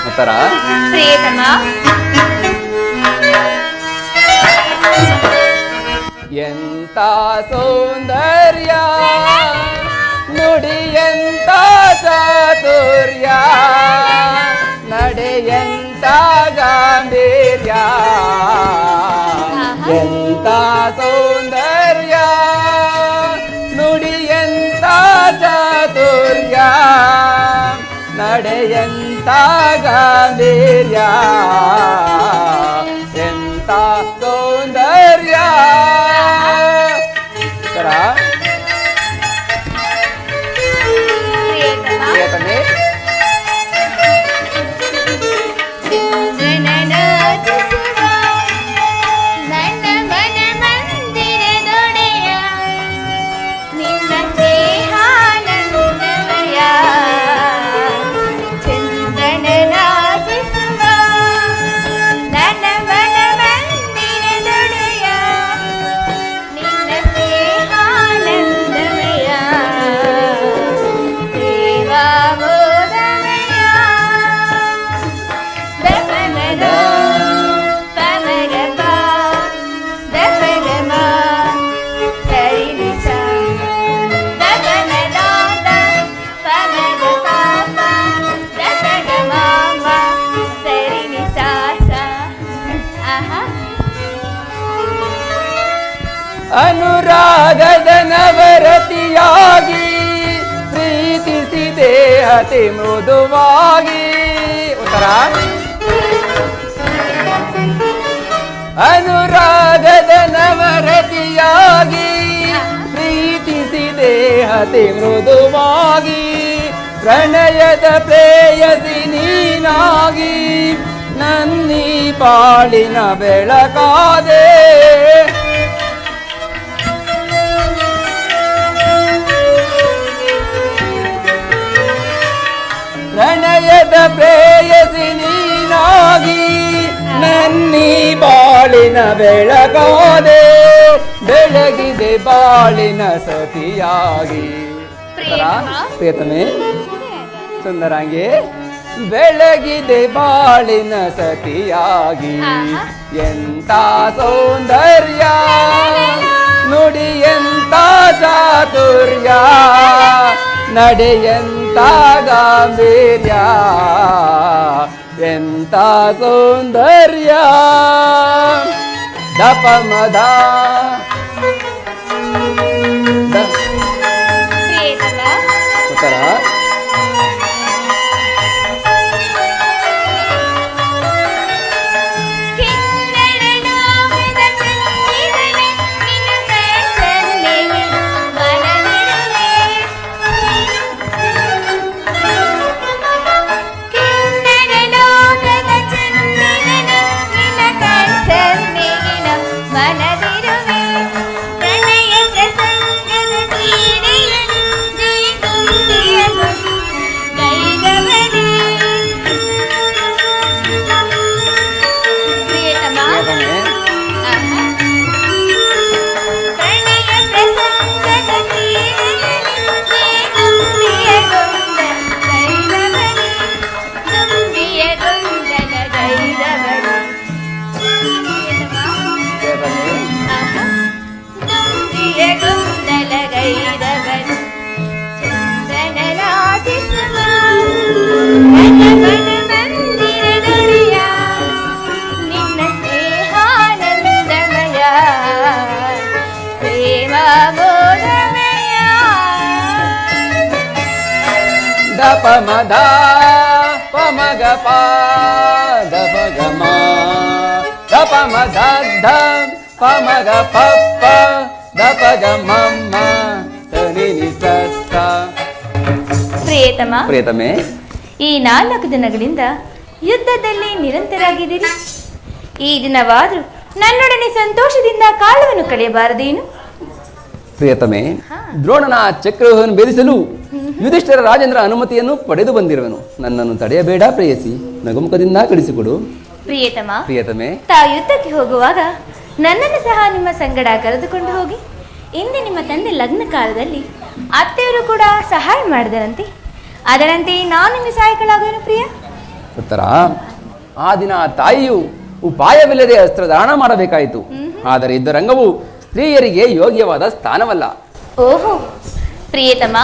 ಉತ್ತರ ಪ್ರಿಯತಮ. ಎಂತ ಸೌಂದರ್ಯ ನುಡಿಯಂತ ಚಾತುರ್ಯ ನಡೆಯಂತ ಗಾಂಭೀರ್ಯ. ಎಂತ ಸೌಂದರ್ಯ ನುಡಿಯಂತ ಚಾತುರ್ಯ ನಡೆಯಂತ ಗಾಂಭೀರ್ಯ. ಎಂತ ಸೌಂದರ್ಯ. ಪ್ರಿಯತಮೆ. ನನ್ನ ಮನ ಮಂದಿರದೊಡೆಯ ನಿನ್ನ ಸ್ನೇಹಾನಂದಮಯ ಚಂದನನಾಚಿಸುವ ನನ್ನ ಮನ ಮಂದಿರದೊಡೆಯ ನಿನ್ನ ಸ್ನೇಹಾನಂದಮಯ ದೇವಾಮೋದಮಯ ದಪಮದ ಪಮಗಪ ದಪಗಮ ಸರಿನಿಸ ದಪಮದಾದ ಪಮಗಪ ದಪಗಮಾಮ ಸರಿನಿಸಾಸ. ಆಹಾ. ಅನುರಾಗದ ನವರತಿಯಾಗಿ ಪ್ರೀತಿಸಿದೆ ಅತಿ ಮೃದುವಾಗಿ. ಉತ್ತರ ಅನುರಾಗದ ನವರತಿಯಾಗಿ ಪ್ರೀತಿಸಿದೆ ಅತಿ ಮೃದುವಾಗಿ. ಪ್ರಣಯದ ಪ್ರೇಯಸಿ ನೀನಾಗಿ ನನ್ನೀ ಪಾಳಿನ ಬೆಳಕಾದೆ. ಪ್ರಣಯದ ಪ್ರೇಯಸಿ ನೀನಾಗಿ ನನ್ನೀ ಬಾಳಿನ ಬೆಳಕಾದೆ. ಬೆಳಗಿದೆ ಬಾಳಿನ ಸತಿಯಾಗಿ. ಪ್ರಿಯತಮೆ ಸುಂದರಾಂಗಿ ಬೆಳಗಿದೆ ಬಾಳಿನ ಸತಿಯಾಗಿ. ಎಂತ ಸೌಂದರ್ಯ ನುಡಿ ಎಂತ ಚಾತುರ್ಯ ನಡೆಯಂತ ಗಾಂಭೀರ್ಯ. ಎಂತ ಸೌಂದರ್ಯ ದಪ ಮದ ಉತ್ತರ ದಪ ಮದ ಪಮಗ ಪ ದಪ ಗಮ ದಪ ಮದ ಧ ಪಮಗ ಪಪ್ಪ ದಪ ಗಮಮ್ಮ ಸನಿ ನಿಸ. ಪ್ರಿಯತಮೆ ಈ 4 ದಿನಗಳಿಂದ ಯುದ್ಧದಲ್ಲಿ ನಿರಂತರಾಗಿದ್ದೀರಿ. ಈ ದಿನವಾದರೂ ನನ್ನೊಡನೆ ಸಂತೋಷದಿಂದ ಕಾಲವನ್ನು ಕಳೆಯಬಾರದೇನು? ಪ್ರಿಯತಮೆ ದ್ರೋಣನ ಚಕ್ರವ್ಯೂಹವನ್ನು ಭೇದಿಸಲು ಯುಧಿಷ್ಠಿರ ರಾಜೇಂದ್ರ ಅನುಮತಿಯನ್ನು ಪಡೆದು ಬಂದಿರುವನು. ನನ್ನನ್ನು ತಡೆಯಬೇಡ ಪ್ರೇಯಸಿ, ನಗುಮುಖದಿಂದ ಕಳಿಸಿಕೊಡು. ಪ್ರಿಯತಮೆ ತಾವು ಯುದ್ಧಕ್ಕೆ ಹೋಗುವಾಗ ನನ್ನನ್ನು ಸಹ ನಿಮ್ಮ ಸಂಗಡ ಕರೆದುಕೊಂಡು ಹೋಗಿ. ಇಂದು ನಿಮ್ಮ ತಂದೆ ಲಗ್ನ ಕಾಲದಲ್ಲಿ ಅತ್ತೆಯವರು ಕೂಡ ಸಹಾಯ ಮಾಡಿದರಂತೆ. ಅದರಂತೆ ನಾನು ನಿಮಗೆ ಸಹಾಯಕಳಾಗುವೆನು ಪ್ರಿಯ. ಉತ್ತರ ಆ ದಿನ ತಾಯಿಯು ಉಪಾಯವಿಲ್ಲದೆ ಅಸ್ತ್ರದಾನ ಮಾಡಬೇಕಾಯಿತು. ಆದರೆ ಇದ್ದ ರಂಗವು ಸ್ತ್ರೀಯರಿಗೆ ಯೋಗ್ಯವಾದ ಸ್ಥಾನವಲ್ಲ. ಓಹೋ ಪ್ರಿಯತಮ,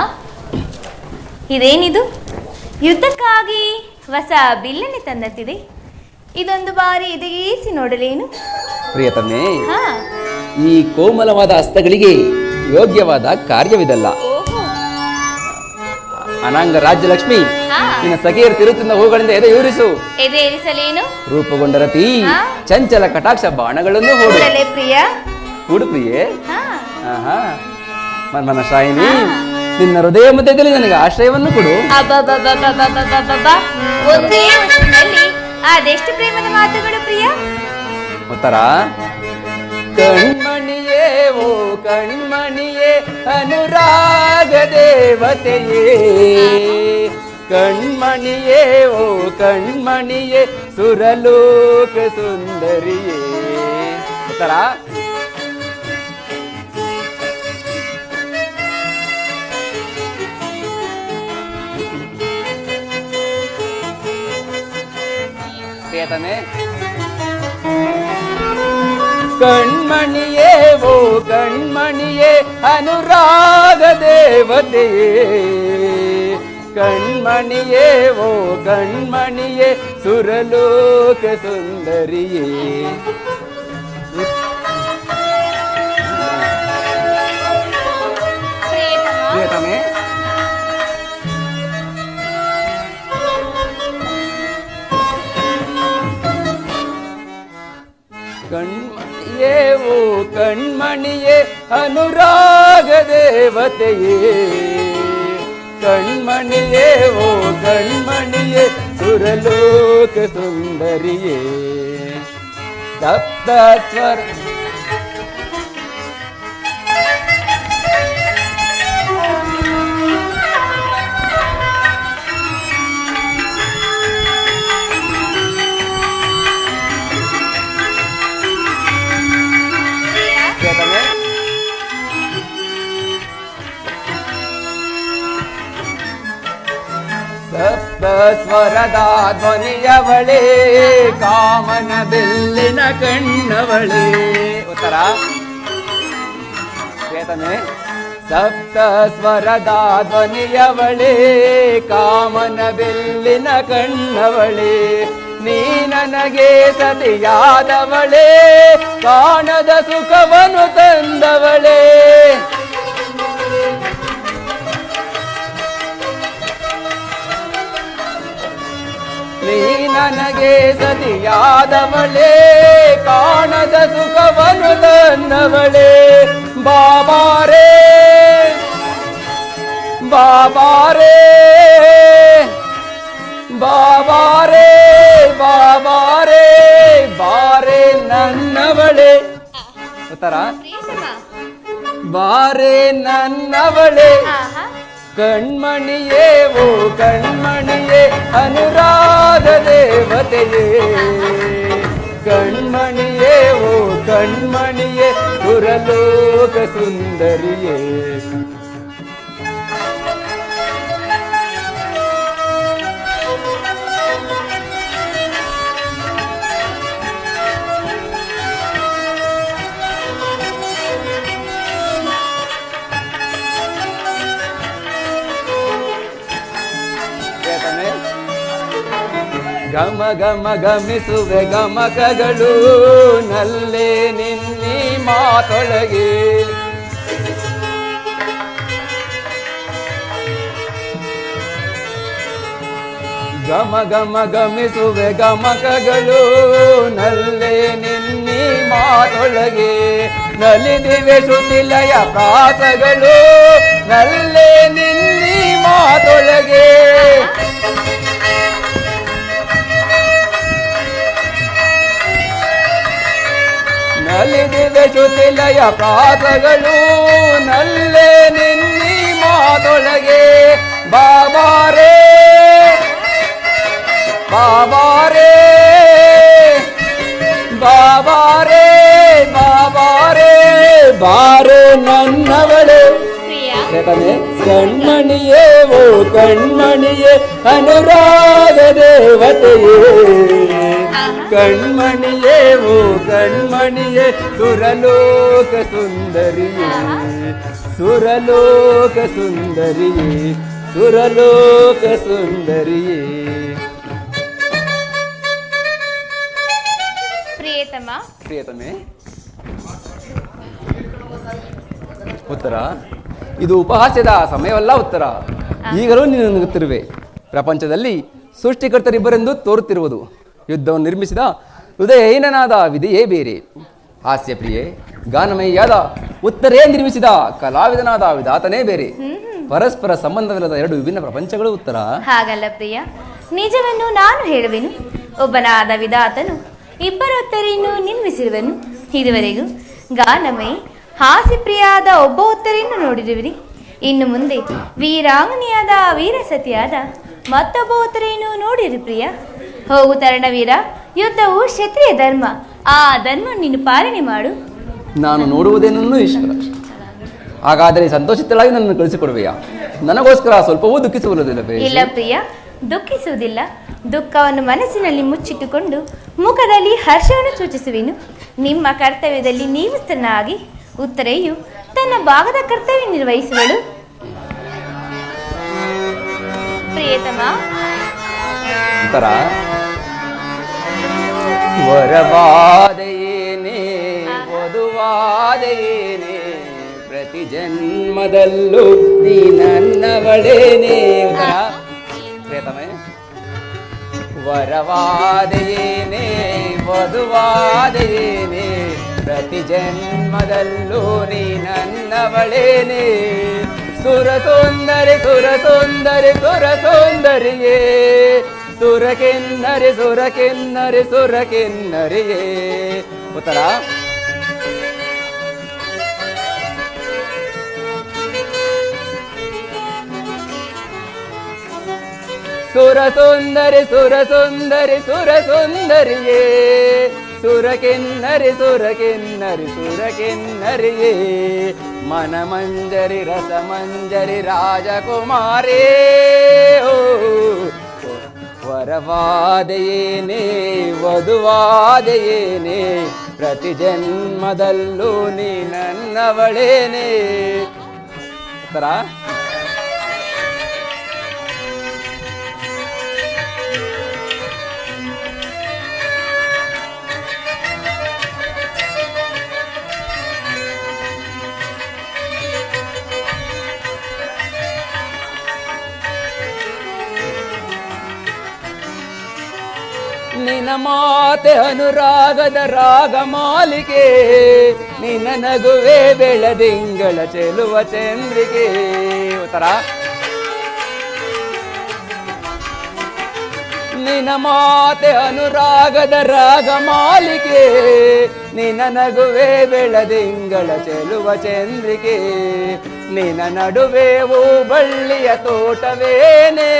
ಇದೇನಿದು? ಯುದ್ಧಕ್ಕಾಗಿ ಹೊಸ ಬಿಲ್ಲನ್ನೇ ತಂದಂತಿದೆ. ಇದೊಂದು ಬಾರಿ ಇದಗೀರಿಸಿ ನೋಡಲೇನು? ಪ್ರಿಯತಮೆ, ಹಾ, ಈ ಕೋಮಲವಾದ ಹಸ್ತಗಳಿಗೆ ಯೋಗ್ಯವಾದ ಕಾರ್ಯವಿದಲ್ಲ. ಅನಾಂಗ ರಾಜ್ಯಲಕ್ಷ್ಮಿ, ನಿನ್ನ ಸಖಿಯರು ತಿರುತ್ತಿನ ಹೂಗಳಿಂದ ಎದೆ ಏರಿಸಲೇನು? ರೂಪುಗೊಂಡ ರತಿ ಚಂಚಲ ಕಟಾಕ್ಷ ಬಾಣಗಳನ್ನು ಹೂಡಲೇ ಪ್ರಿಯ. ಹೂಡು ಪ್ರಿಯೆ. ಮನ್ಮನ ಶಾಯಿನಿ, ನಿನ್ನ ಹೃದಯ ಮಧ್ಯದಲ್ಲಿ ನನಗೆ ಆಶ್ರಯವನ್ನು ಕೊಡು. ಒಂದೇ ವಚನದಲ್ಲಿ ಅದೆಷ್ಟು ಪ್ರೇಮದ ಮಾತುಗಳು ಪ್ರಿಯ. ಉತ್ತರ ಕಣ್ಮಣಿಯೇ ಓ ಕಣ್ಮಣಿಯೇ ಅನುರಾಗ ದೇವತೆಯೇ. ಕಣ್ಮಣಿಯೇ ಓ ಕಣ್ಮಣಿಯೇ ಸುರಲೋಕ ಸುಂದರಿಯೇ. ಉತ್ತರ ಪ್ರಿಯತಮೆ. ಕಣ್ಮಣಿಯೇ ಓ ಕಣ್ಮಣಿಯೇ ಅನುರಾಗ ದೇವತೆಯೇ. ಕಣ್ಮಣಿಯೇ ಓ ಕಣ್ಮಣಿಯೇ ಸುರಲೋಕ ಸುಂದರಿಯೇ. ಪ್ರಿಯತಮೆ, ಕಣ್ಮಣಿಯೇ ಅನುರಾಗ ದೇವತೆಯೇ ಕಣ್ಮಣಿಯೇ ಓ ಕಣ್ಮಣಿಯೇ ಸುರಲೋಕ ಸುಂದರಿಯೇ ಸಪ್ತ ಸ್ವರ ಸಪ್ತ ಸ್ವರದ ಧ್ವನಿಯವಳೇ ಕಾಮನ ಬೆಲ್ಲಿನ ಕಣ್ಣವಳೇ ಉತ್ತರ ಕೇತನೆ ಸಪ್ತ ಸ್ವರದ ಧ್ವನಿಯವಳೇ ಕಾಮನ ಬೆಲ್ಲಿನ ಕಣ್ಣವಳೇ ನೀ ನನಗೆ ಸತಿಯಾದವಳೇ ಕಾಣದ ಸುಖವನ್ನು ತಂದವಳೇ ನೀ ನನಗೆ ಸತಿಯಾದವಳೇ ಕಾಣದ ಸುಖವನ್ನು ತಂದವಳೇ ಬಾಬಾರೇ ಬಾಬಾರೇ ಬಾಬಾರೇ ಬಾಬಾರೇ ಬಾರೇ ನನ್ನವಳೇ ಉತ್ತರ ಬಾರೇ ನನ್ನವಳೇ ಕಣ್ಮಣಿಯೇ ಓ ಕಣ್ಮಣಿಯೇ ಅನುರಾಗ ದೇವತೆಯೇ ಕಣ್ಮಣಿಯೇ ಓ ಕಣ್ಮಣಿಯೇ ಸುರಲೋಕ ಸುಂದರಿಯೇ ಘಮ ಘಮ ಗಮಿಸುವೆ ಗಮಕಗಳು ನಲ್ಲೇ ನಿನ್ನಿ ಮಾತೊಳಗೆ ಘಮ ಘಮ ಗಮಿಸುವೆ ಗಮಕಗಳು ನಲ್ಲೇ ನಿನ್ನಿ ಮಾತೊಳಗೆ ನಲಿದಿವೆ ಶ್ರುತಿಲಯ ಪ್ರಾಸಗಳು ನಲ್ಲೇ ನಿನ್ನಿ ಮಾತೊಳಗೆ ನಲಿದಿವೆ ಶ್ರುತಿಲಯ ಪ್ರಾಸಗಳು ನಲ್ಲೇ ನಿನ್ನಿ ಮಾತೊಳಗೆ ಬಾಬಾರೇ ಬಾಬಾರೇ ಬಾಬಾರೇ ಬಾಬಾರೇ ಬಾರೆ ನನ್ನವಳೇ ಕಣ್ಮಣಿಯೇ ಓ ಕಣ್ಮಣಿಯೇ ಅನುರಾಗ ದೇವತೆಯೇ ಕಣ್ಮಣಿಯೇ ಓ ಕಣ್ಮಣಿಯೇ ಸುರಲೋಕ ಸುಂದರಿಯೇ ಸುರಲೋಕ ಸುಂದರಿಯೇ ಸುರಲೋಕ ಸುಂದರಿಯೇ ಪ್ರಿಯತಮೆ ಉತ್ತರ ಇದು ಉಪಹಾಸ್ಯದ ಸಮಯವಲ್ಲ ಉತ್ತರ ಈಗಲೂ ನೀನು ನಗುತ್ತಿರುವೆ ಪ್ರಪಂಚದಲ್ಲಿ ಸೃಷ್ಟಿಕರ್ತರಿಬ್ಬರೆಂದು ತೋರುತ್ತಿರುವುದು ಯುದ್ಧವನ್ನು ನಿರ್ಮಿಸಿದ ಹೃದಯಹೀನನಾದ ವಿಧಿಯೇ ಬೇರೆ ಹಾಸ್ಯಪ್ರಿಯೆ ಗಾನಮಯಿಯಾದ ಉತ್ತರೇ ನಿರ್ಮಿಸಿದ ಕಲಾವಿದನಾದ ವಿಧಾತನೇ ಬೇರೆ ಪರಸ್ಪರ ಸಂಬಂಧವಿಲ್ಲದ ಎರಡು ವಿಭಿನ್ನ ಪ್ರಪಂಚಗಳು ಉತ್ತರ ಹಾಗಲ್ಲ ಪ್ರಿಯ ನಿಜವನ್ನು ನಾನು ಹೇಳುವೆನು ಒಬ್ಬನಾದ ವಿಧಾತನು ಇಬ್ಬರ ಉತ್ತರಿಯನ್ನು ನಿರ್ಮಿಸಿರುವನು ಇದುವರೆಗೂ ಗಾನಮಯಿ ಹಾಸ್ಯಪ್ರಿಯಾದ ಒಬ್ಬ ಉತ್ತರಿಯನ್ನು ನೋಡಿರುವಿರಿ ಇನ್ನು ಮುಂದೆ ವೀರಾಂಗನಿಯಾದ ವೀರಸತಿಯಾದ ಮತ್ತೊಬ್ಬ ಉತ್ತರಿಯನ್ನು ನೋಡಿರಿ ಪ್ರಿಯ ಹೋಗು ತರಣವೀರ ಯುದ್ಧವು ಕ್ಷತ್ರಿಯ ಧರ್ಮ ಆ ಧರ್ಮ ನೀನು ಪಾಲನೆ ಮಾಡು ನಾನು ನೋಡುವುದೇನನ್ನು ಈಶ್ವರ ಹಾಗಾದರೆ ಸಂತೋಷಿತಳಾಗಿ ನನ್ನನ್ನು ಕಳಿಸಿಕೊಡುವೆಯಾ ನನಗೋಸ್ಕರ ಸ್ವಲ್ಪವೂ ದುಃಖಿಸುವುದಿಲ್ಲವೇ ಇಲ್ಲ ಪ್ರಿಯ ದುಃಖಿಸುವುದಿಲ್ಲ ದುಃಖವನ್ನು ಮನಸ್ಸಿನಲ್ಲಿ ಮುಚ್ಚಿಟ್ಟುಕೊಂಡು ಮುಖದಲ್ಲಿ ಹರ್ಷವನ್ನು ಸೂಚಿಸುವೆನು ನಿಮ್ಮ ಕರ್ತವ್ಯದಲ್ಲಿ ನಿಯುಕ್ತನಾಗಿ ಉತ್ತರೆಯು ತನ್ನ ಭಾಗದ ಕರ್ತವ್ಯ ನಿರ್ವಹಿಸುವಳು ಪ್ರಿಯತಮ ಉತ್ತರ ವರವಾದೆಯೇನೇ ವಧುವಾದೆಯೇನೇ ಪ್ರತಿ ಜನ್ಮದಲ್ಲೂ ನೀ ನನ್ನವಳೇನೇ ಉತ್ತರ ಪ್ರಿಯತಮೇ ವರವಾದೆಯೇನೇ ವಧುವಾದೆಯೇನೇ ಪ್ರತಿ ಜನ್ಮದಲ್ಲೂ ನೀ ನನ್ನವಳೇನೆ. ಸುರ ಸುಂದರಿ ಸುರ ಸುಂದರಿ ಸುರ ಸುಂದರಿಯೇ, ಸುರ ಕಿನ್ನರಿ ಸುರ ಕಿನ್ನರಿ ಸುರ ಕಿನ್ನರಿಯೇ. ಉತ್ತರ ಸುರ ಸುಂದರಿ ಸುರ ಸುಂದರಿ ಸುರ ಸುಂದರಿಯೇ, ಸುರ ಕಿನ್ನರಿ ಸುರ ಕಿನ್ನರಿ ಸುರ ಕಿನ್ನರಿಯೇ. ಮನಮಂಜರಿ ರಸಮಂಜರಿ ರಾಜಕುಮಾರೇ, ಓ ವರವಾದೆಯೇನೇ ವಧುವಾದೆಯೇನೇ, ಪ್ರತಿ ಜನ್ಮದಲ್ಲೂ ನೀ ನನ್ನವಳೇನೆ. ಉತ್ತರ ನಿನ್ನ ಮಾತೆ ಅನುರಾಗದ ರಾಗ ಮಾಲಿಕೆ, ನಿನ್ನ ನಗುವೆ ಬೆಳದಿಂಗಳ ಚೆಲುವ ಚಂದ್ರಿಕೆ. ಉತ್ತರ ನಿನ್ನ ಮಾತೆ ಅನುರಾಗದ ರಾಗ ಮಾಲಿಕೆ, ನಿನ್ನ ನಗುವೆ ಬೆಳದಿಂಗಳ ಚೆಲುವ ಚಂದ್ರಿಕೆ. ನಿನ್ನ ನಡುವೆವು ಬಳ್ಳಿಯ ತೋಟವೇನೆ,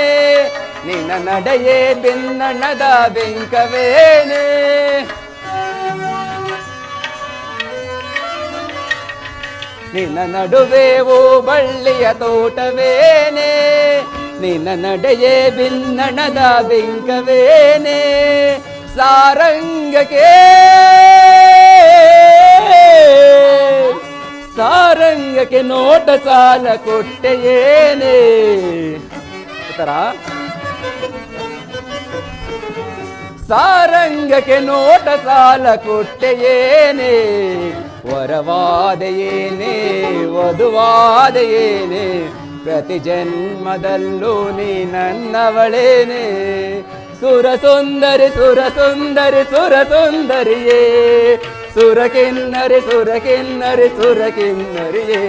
ನಿನ್ನ ನಡೆಯೇ ಬಿನ್ನಣದ ಬೆಂಕವೇನೆ. ನಿನ್ನ ನಡುವೆವು ಬಳ್ಳಿಯ ತೋಟವೇನೆ, ನಿನ್ನ ನಡೆಯೇ ಬಿನ್ನಣದ ಬೆಂಕವೇನೆ. ಸಾರಂಗಕ್ಕೆ ಸಾರಂಗಕ್ಕೆ ನೋಟ ಸಾಲ ಕೊಟ್ಟೆಯೇನೆ. ಉತ್ತರ ಸಾರಂಗಕ್ಕೆ ನೋಟ ಸಾಲ ಕೊಟ್ಟೆಯೇನೆ. ವರವಾದೆಯೇನೆ ವಧುವಾದೆಯೇನೆ, ಪ್ರತಿ ಜನ್ಮದಲ್ಲೂ ನೀ ನನ್ನವಳೇನೆ. ಸುರ ಸುಂದರಿ ಸುರ ಸುಂದರಿ ಸುರ ಸುಂದರಿಯೇ, ಸುರ ಕಿನ್ನರಿ ಸುರ ಕಿನ್ನರಿ ಸುರ ಕಿನ್ನರಿಯೇ.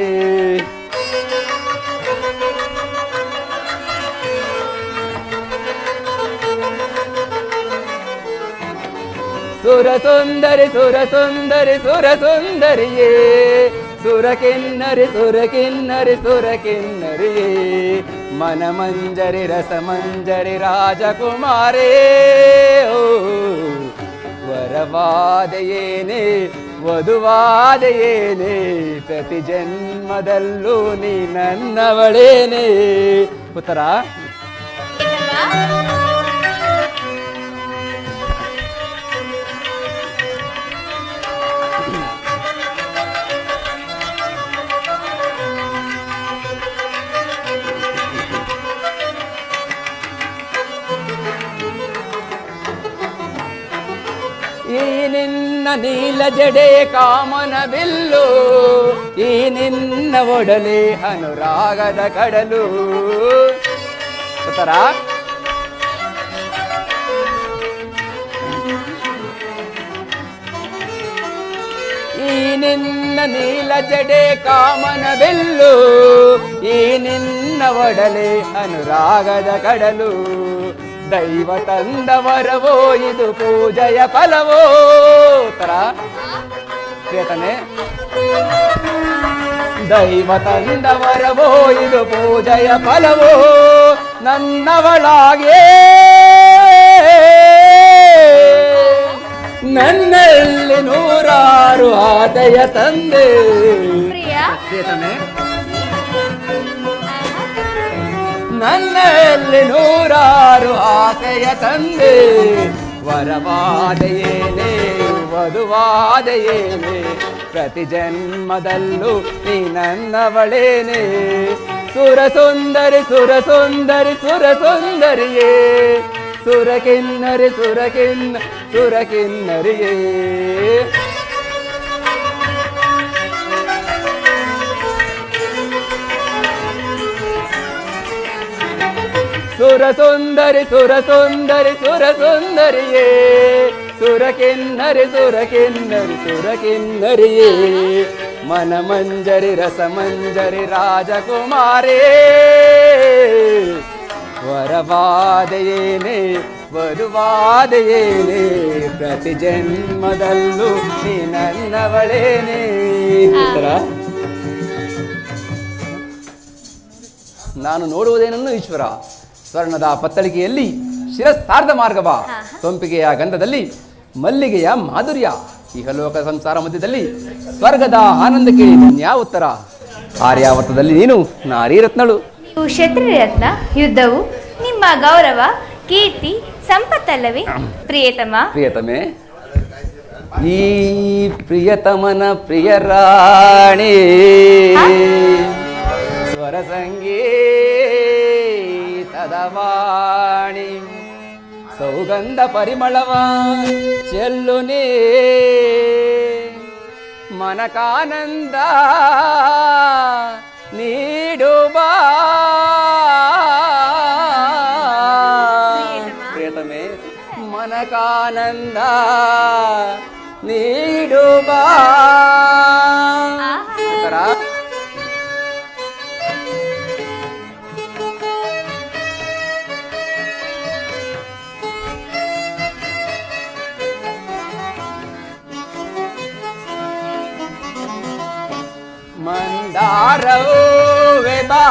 ಸುರ ಸುಂದರಿ ಸುರ ಸುಂದರಿ ಸುರ ಸುಂದರಿಯೇ, ಸುರ ಕಿನ್ನರಿ ಸುರ ಕಿನ್ನರಿ ಸುರ ಕಿನ್ನರಿಯೇ. ಮನಮಂಜರಿ ರಸಮಂಜರಿ ರಾಜಕುಮಾರೇ, ಓ ವರವಾದೆಯೇನೆ ವಧುವಾದೆಯೇನೆ, ಪ್ರತಿ ಜನ್ಮದಲ್ಲೂ ನೀ ನನ್ನವಳೇನೆ. ಉತ್ತರ ಈ ನಿನ್ನ ನೀಲ ಜಡೆ ಕಾಮನ ಬಿಲ್ಲು, ಈ ನಿನ್ನ ಒಡಲೆ ಅನುರಾಗದ ಕಡಲು. ಉತ್ತರ ಈ ನಿನ್ನ ನೀಲ ಜಡೆ ಕಾಮನ ಬಿಲ್ಲು, ಈ ನಿನ್ನ ಒಡಲೆ ಅನುರಾಗದ ಕಡಲು. ದೈವ ತಂದವರವೋ ಇದು ಪೂಜೆಯ ಫಲವೋ. ತರ ಪ್ರಿಯತನೆ ದೈವ ತಂದವರವೋ ಇದು ಪೂಜೆಯ ಫಲವೋ. ನನ್ನವಳಾಗೆ ನನ್ನಲ್ಲಿ ನೂರಾರು ಆಸೆಯ ತಂದೆ. ಪ್ರಿಯತನೆ ನನ್ನಲ್ಲಿ ನೂರಾರು ಆಸೆಯ ತಂದೆ. ವರವಾದೆಯೇನೆ ವಧುವಾದೆಯೇನೆ, ಪ್ರತಿ ಜನ್ಮದಲ್ಲೂ ನೀ ನನ್ನವಳೇನೆ. ಸುರ ಸುಂದರಿ ಸುರ ಸುಂದರಿ ಸುರ ಸುಂದರಿಯೇ, ಸುರ ಕಿನ್ನರಿ ಸುರ ಕಿನ್ನ ಸುರ ಕಿನ್ನರಿಯೇ. ಸುರ ಸುಂದರಿ ಸುರ ಸುಂದರಿ ಸುರ ಸುಂದರಿಯೇ, ಸುರಕಿನ್ನರಿ ಸುರಕಿನ್ನರಿ ಸುರಕಿನ್ನರಿಯೇ ಮನಮಂಜರಿ ರಸಮಂಜರಿ ರಾಜಕುಮಾರೇ ವರವಾದೆಯೇನೆ ವರುವಾದೆಯೇನೆ ಪ್ರತಿ ಜನ್ಮದಲ್ಲೂ ನೀ ನನ್ನವಳೇನೆ. ನಾನು ನೋಡುವುದೇನನ್ನು ಈಶ್ವರ, ಸ್ವರ್ಣದ ಪತ್ತಳಿಕೆಯಲ್ಲಿ ಶಿರಸ್ಸಾರ್ಧ ಮಾರ್ಗವ, ಸೊಂಪಿಗೆಯ ಗಂಧದಲ್ಲಿ ಮಲ್ಲಿಗೆಯ ಮಾಧುರ್ಯ, ಇಹಲೋಕ ಸಂಸಾರ ಮಧ್ಯದಲ್ಲಿ ಸ್ವರ್ಗದ ಆನಂದಕ್ಕೆ ನ್ಯಾ ಉತ್ತರ. ಆರ್ಯಾವರ್ತದಲ್ಲಿ ನೀನು ನಾರಿ ರತ್ನಳು. ನೀವು ಕ್ಷತ್ರಿಯ ರತ್ನ. ಯುದ್ಧವು ನಿಮ್ಮ ಗೌರವ, ಕೀರ್ತಿ, ಸಂಪತ್ತಲ್ಲವೇ ಪ್ರಿಯತಮ? ಪ್ರಿಯತಮೆ, ಈ ಪ್ರಿಯತಮನ ಪ್ರಿಯರಾಣಿ ಸ್ವರ ಸಂಗೀತದವಾಣಿ ಸೌಗಂಧ ಪರಿಮಳವ ಚೆಲ್ಲುನೇ ಮನಕಾನಂದ ನೀಡುಬಾ. ಪ್ರಿಯತಮೆ, ಮನಕಾನಂದ ನೀಡುಬಾ. ಮಂದಾರವೋ ವೆಬಾ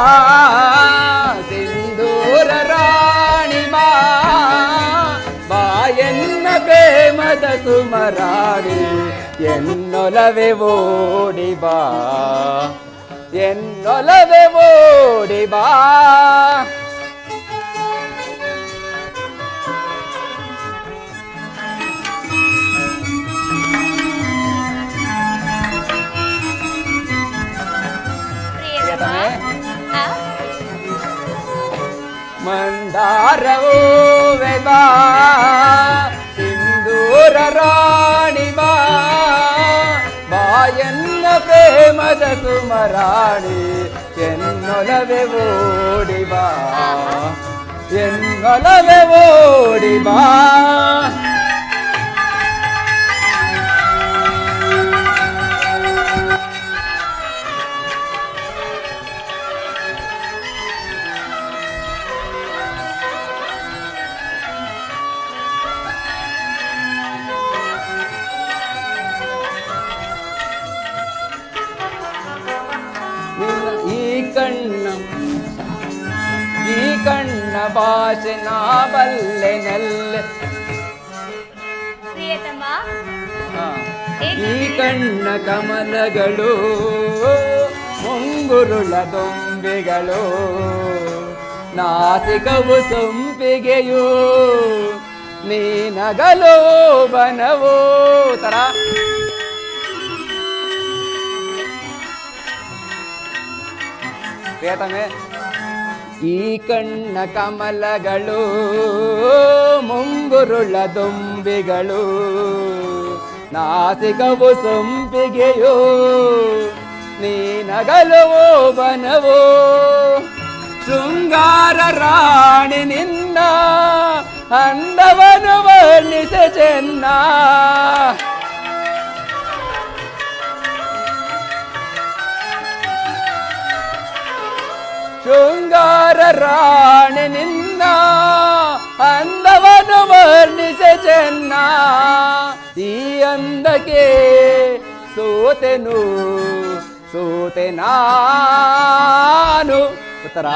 ಸಿಂಧೂರ ರಾಣಿ ಬಾಯನ್ನ ಪ್ರೇಮದ ಸುಮರಾಣಿ ಎನ್ನೊಲವೆ ಓಡಿ ಬಾ, ಎನ್ನೊಲವೆ ಓಡಿ ಬಾ. ಮಂದಾರವೋ ವೆಬಾ ಸಿಂಧೂರ ರಾಣಿ ಬಾಯನ್ನ ಪ್ರೇಮದ ಸುಮರಾಣಿ ಎನ್ನೊಲವೆ ಓಡಿ ಬಾ, ಎನ್ನೊಲವೆ ಓಡಿ ಬಾ. ಈ ಕಣ್ಣ ಭಾಷೆ ನಾ ಬಲ್ಲೆನಲ್ಲೆ. ಪ್ರಿಯತಮ, ಈ ಕಣ್ಣ ಕಮಲಗಳು ಮುಂಗುರುಳ ದೊಂಬೆಗಳು ನಾಸಿಕವು ಸೊಂಪಿಗೆಯು ನೀನಗಲೋ ಬನವೋ. ತರ ಪ್ರಿಯತಮೆ, ಈ ಕಣ್ಣ ಕಮಲಗಳು ಮುಂಗುರುಳ ದೊಂಬಿಗಳು ನಾಸಿಕವು ಸೊಂಪಿಗೆಯೋ ನೀನಗಲುವೋ ಬನವೋ. ಶೃಂಗಾರ ರಾಣಿ ನಿನ್ನ ಅಂದವನು ವರ್ಣಿಸೆ ಚೆನ್ನ. ಶೃಂಗಾರ ರಾಣಿ ನಿನ್ನ ಅಂದವನು ವರ್ಣಿಸೆ ಚೆನ್ನ. ಈ ಅಂದಕ್ಕೆ ಸೋತೆನು ಸೋತೆ ನಾನು. ಉತ್ತರ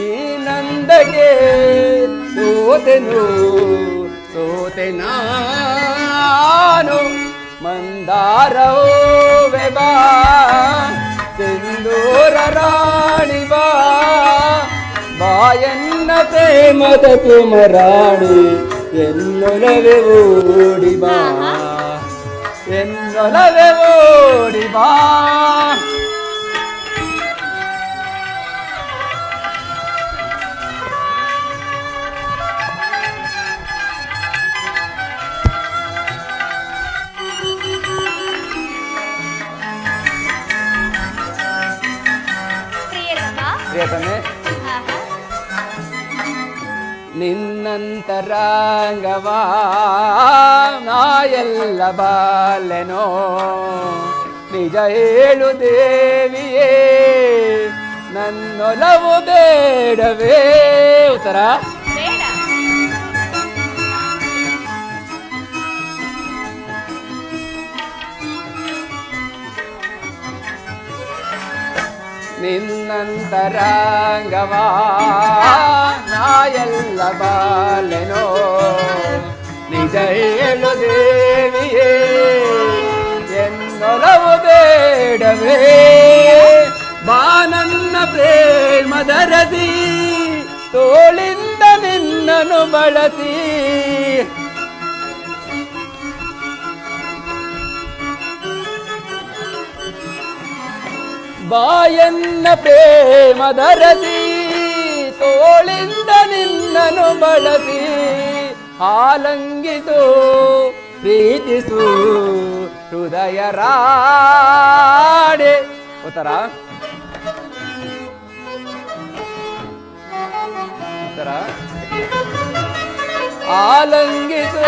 ಈ ನಂದಕ್ಕೆ ಸೋತೆನು ಸೋತೆ ನಾನು. ಮಂದಾರವೋ ವೆಬಾ ಸಿಂಧೂರ ರಾಣಿ ಬಾಯನ್ನ ಪ್ರೇಮದ ಕುಮರಾಣಿ ಎನ್ನೊಲವೆ ಓಡಿ ಬಾ, ಎನ್ನೊಲವೆ ಓಡಿ ಬಾ. ಪ್ರಿಯತಮೆ, ನಿನ್ನಂತರಂಗವಾ ನಾ ಎಲ್ಲ ಬಾಲೆನೋ ನಿಜ ಹೇಳು ದೇವಿಯೇ ನನ್ನೊಲವು ಬೇಡವೇ ಉತ್ತರ ಬೇಡ. ನಿನ್ನಂತರಂಗವಾ ನಾ ಎಲ್ಲ ಬಾಲೆನೋ ನಿಜ ಹೇಳು ದೇವಿಯೇ ಎನ್ನೊಲವು ಬೇಡವೇ ಬಾ ನನ್ನ ಪ್ರೇಮದರದಿ ತೋಳಿಂದ ನಿನ್ನನ್ನು ಬಳಸಿ ಬಾಯನ್ನ ಪ್ರೇಮದರದಿ ತೋಳಿಂದ ನಿನ್ನನ್ನು ಬಳಸಿ ಆಲಂಗಿಸು ಪ್ರೀತಿಸು ಹೃದಯ ರಾಡೆ ಉತ್ತರ ಉತ್ತರ ಆಲಂಗಿಸು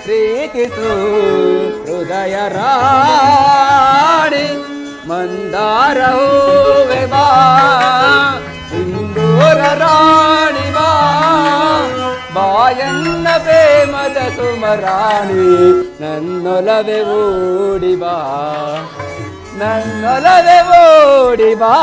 ಪ್ರೀತಿಸು ಹೃದಯ ರಾಣಿ ಮಂದಾರ ಹೂವೆ ಬಾ ಸಿಂಧೂರ ರಾಣಿ ಬಾ ಬಾಯನ್ನ ಪ್ರೇಮದ ಸುಮರಾಣಿ ನನ್ನೊಲವೆ ಓಡಿ ಬಾ ನನ್ನೊಲವೆ ಓಡಿ ಬಾ